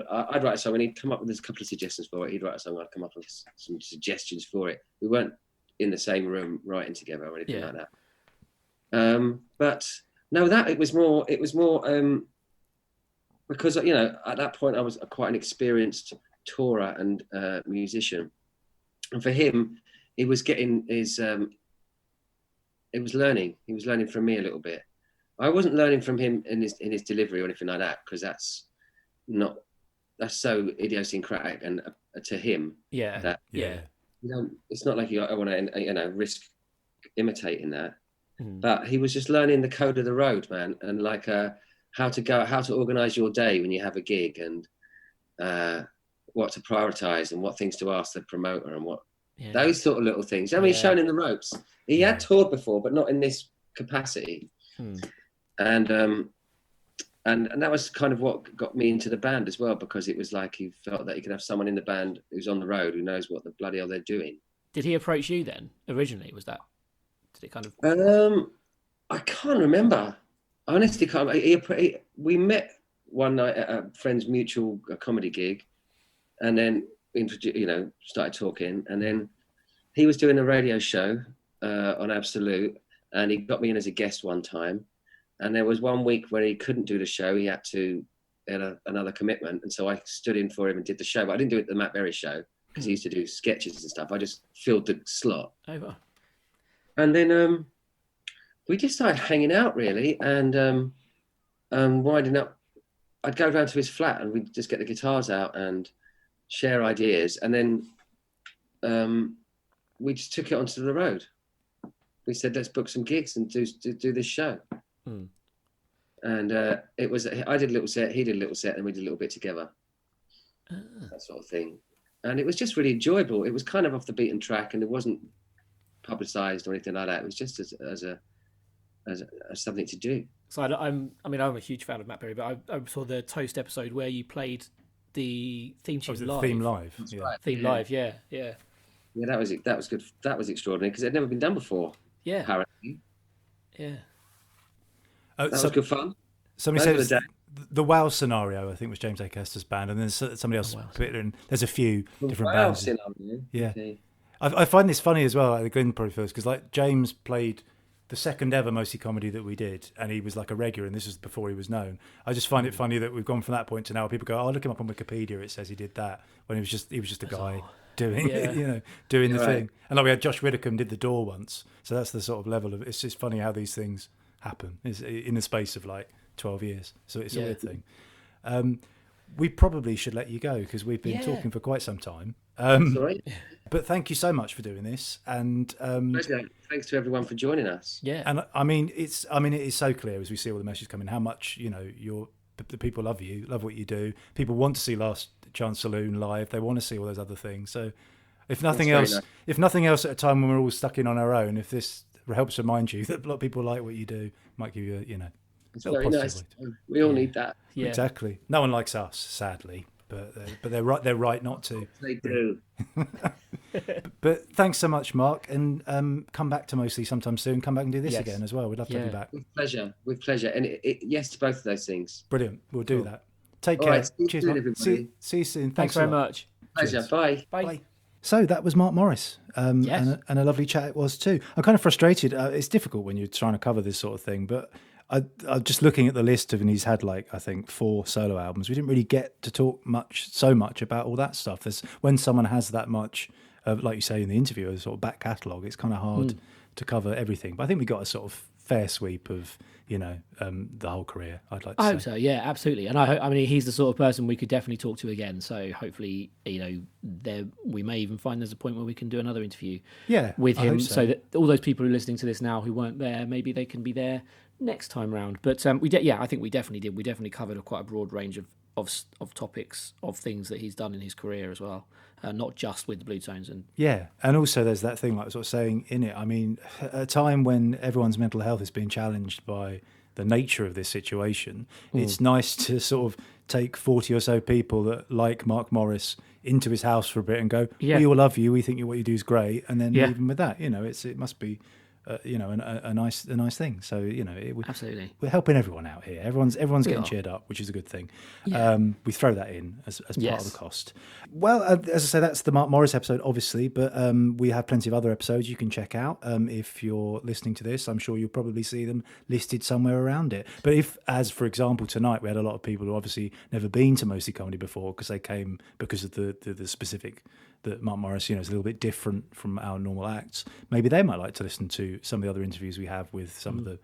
I'd write a song and he'd come up with a couple of suggestions for it. He'd write a song, I'd come up with some suggestions for it. We weren't in the same room writing together or anything like that. But no, it was more because, at that point I was quite an experienced tourer and musician. And for him, he was getting his, he was learning from me a little bit. I wasn't learning from him in his delivery or anything like that, because that's so idiosyncratic and to him. Yeah. It's not like I want to risk imitating that. But he was just learning the code of the road, man, and like how to organize your day when you have a gig, and what to prioritize and what things to ask the promoter and what those sort of little things. He's shown in the ropes. He had toured before, but not in this capacity. And that was kind of what got me into the band as well, because it was like he felt that he could have someone in the band who's on the road who knows what the bloody hell they're doing. Did he approach you then originally? Did it kind of? I can't remember. I honestly can't. We met one night at a friend's mutual comedy gig, and then started talking, and then he was doing a radio show on Absolute, and he got me in as a guest one time. And there was one week where he couldn't do the show. He had another commitment. And so I stood in for him and did the show. But I didn't do it at the Matt Berry show, because he used to do sketches and stuff. I just filled the slot. Over. And then we just started hanging out, really, and winding up. I'd go down to his flat and we'd just get the guitars out and share ideas. And then we just took it onto the road. We said, let's book some gigs and do this show. And it was, I did a little set, he did a little set, and we did a little bit together. That sort of thing. And it was just really enjoyable. It was kind of off the beaten track, and it wasn't publicized or anything like that. It was just as something to do. So I'm a huge fan of Matt Berry, but I saw the Toast episode where you played the theme tune live. Theme live. Live, yeah. Yeah, that was good. That was extraordinary, because it had never been done before. Yeah. Apparently. Yeah. That was good fun. Somebody said the WoW scenario, I think, was James Acaster's band, and then somebody else put it in. There's a few different bands. Scenario. Yeah. Okay. I find this funny as well, like the Glyn probably feels, because like James played the second ever Mostly Comedy that we did, and he was like a regular, and this was before he was known. I just find it funny that we've gone from that point to now people go, oh, look him up on Wikipedia, it says he did that, when he was just a guy doing doing the thing. And like we had Josh Widdicombe did the door once, so that's the sort of level of, it's just funny how these things happen in the space of like 12 years. So it's a weird thing. We probably should let you go, because we've been talking for quite some time. Sorry. But thank you so much for doing this, and thanks to everyone for joining us. Yeah. And it is so clear as we see all the messages coming how much the people love you, love what you do. People want to see Last Chance Saloon live. They want to see all those other things. So if nothing else, at a time when we're all stuck in on our own, if this helps remind you that a lot of people like what you do, might give you it's very nice. We all need that. Yeah. Exactly. No one likes us, sadly, but they're right. They're right not to. They do. But thanks so much, Mark, and come back to Mostly sometime soon. Come back and do this again as well. We'd love to have you back. With pleasure. And yes to both of those things. Brilliant. We'll do that. Take care. Right, cheers, Mark. See you soon. Thanks very much. Pleasure. Cheers. Bye. So that was Mark Morris, and a lovely chat it was too. I'm kind of frustrated. It's difficult when you're trying to cover this sort of thing, but I'm just looking at the list of, and he's had like, I think 4 solo albums. We didn't really get to talk so much about all that stuff. When someone has that much like you say in the interview, a sort of back catalogue. It's kind of hard to cover everything. But I think we got a sort of fair sweep of, the whole career, I'd like to say. I hope so, yeah, absolutely. And I mean, he's the sort of person we could definitely talk to again. So hopefully, we may even find there's a point where we can do another interview with I him, hope so that all those people who are listening to this now who weren't there, maybe they can be there next time round. But I think we definitely did. We definitely covered quite a broad range of topics, of things that he's done in his career as well, not just with the Bluetones. And also there's that thing, like I was sort of saying in it, I mean, at a time when everyone's mental health is being challenged by the nature of this situation, it's nice to sort of take 40 or so people that like Mark Morris into his house for a bit and go, we all love you, we think what you do is great, and then leave him with that. It must be a nice thing. So Absolutely, we're helping everyone out here. Everyone's getting cheered up, which is a good thing. We throw that in as part of the cost. Well, as I say, that's the Mark Morris episode, obviously, but we have plenty of other episodes you can check out. If you're listening to this, I'm sure you'll probably see them listed somewhere around it. But if, as for example tonight, we had a lot of people who obviously never been to Mostly Comedy before because they came because of the specific that Mark Morris, is a little bit different from our normal acts. Maybe they might like to listen to some of the other interviews we have with some of the,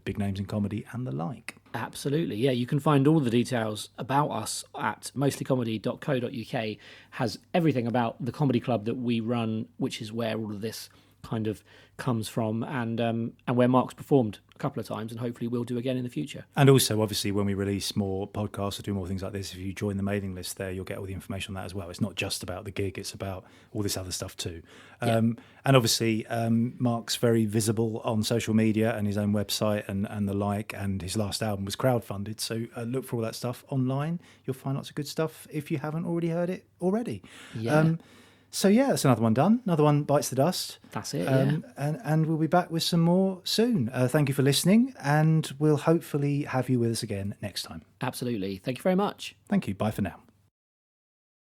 big names in comedy and the like. Absolutely, yeah. You can find all the details about us at mostlycomedy.co.uk. Has everything about the comedy club that we run, which is where all of this kind of comes from, and where Mark's performed a couple of times and hopefully will do again in the future. And also, obviously, when we release more podcasts or do more things like this, if you join the mailing list there, you'll get all the information on that as well. It's not just about the gig, it's about all this other stuff too. And obviously, Mark's very visible on social media and his own website and the like, and his last album was crowdfunded, so look for all that stuff online. You'll find lots of good stuff if you haven't already heard it already. So that's another one done. Another one bites the dust. That's it, and we'll be back with some more soon. Thank you for listening, and we'll hopefully have you with us again next time. Absolutely. Thank you very much. Thank you. Bye for now.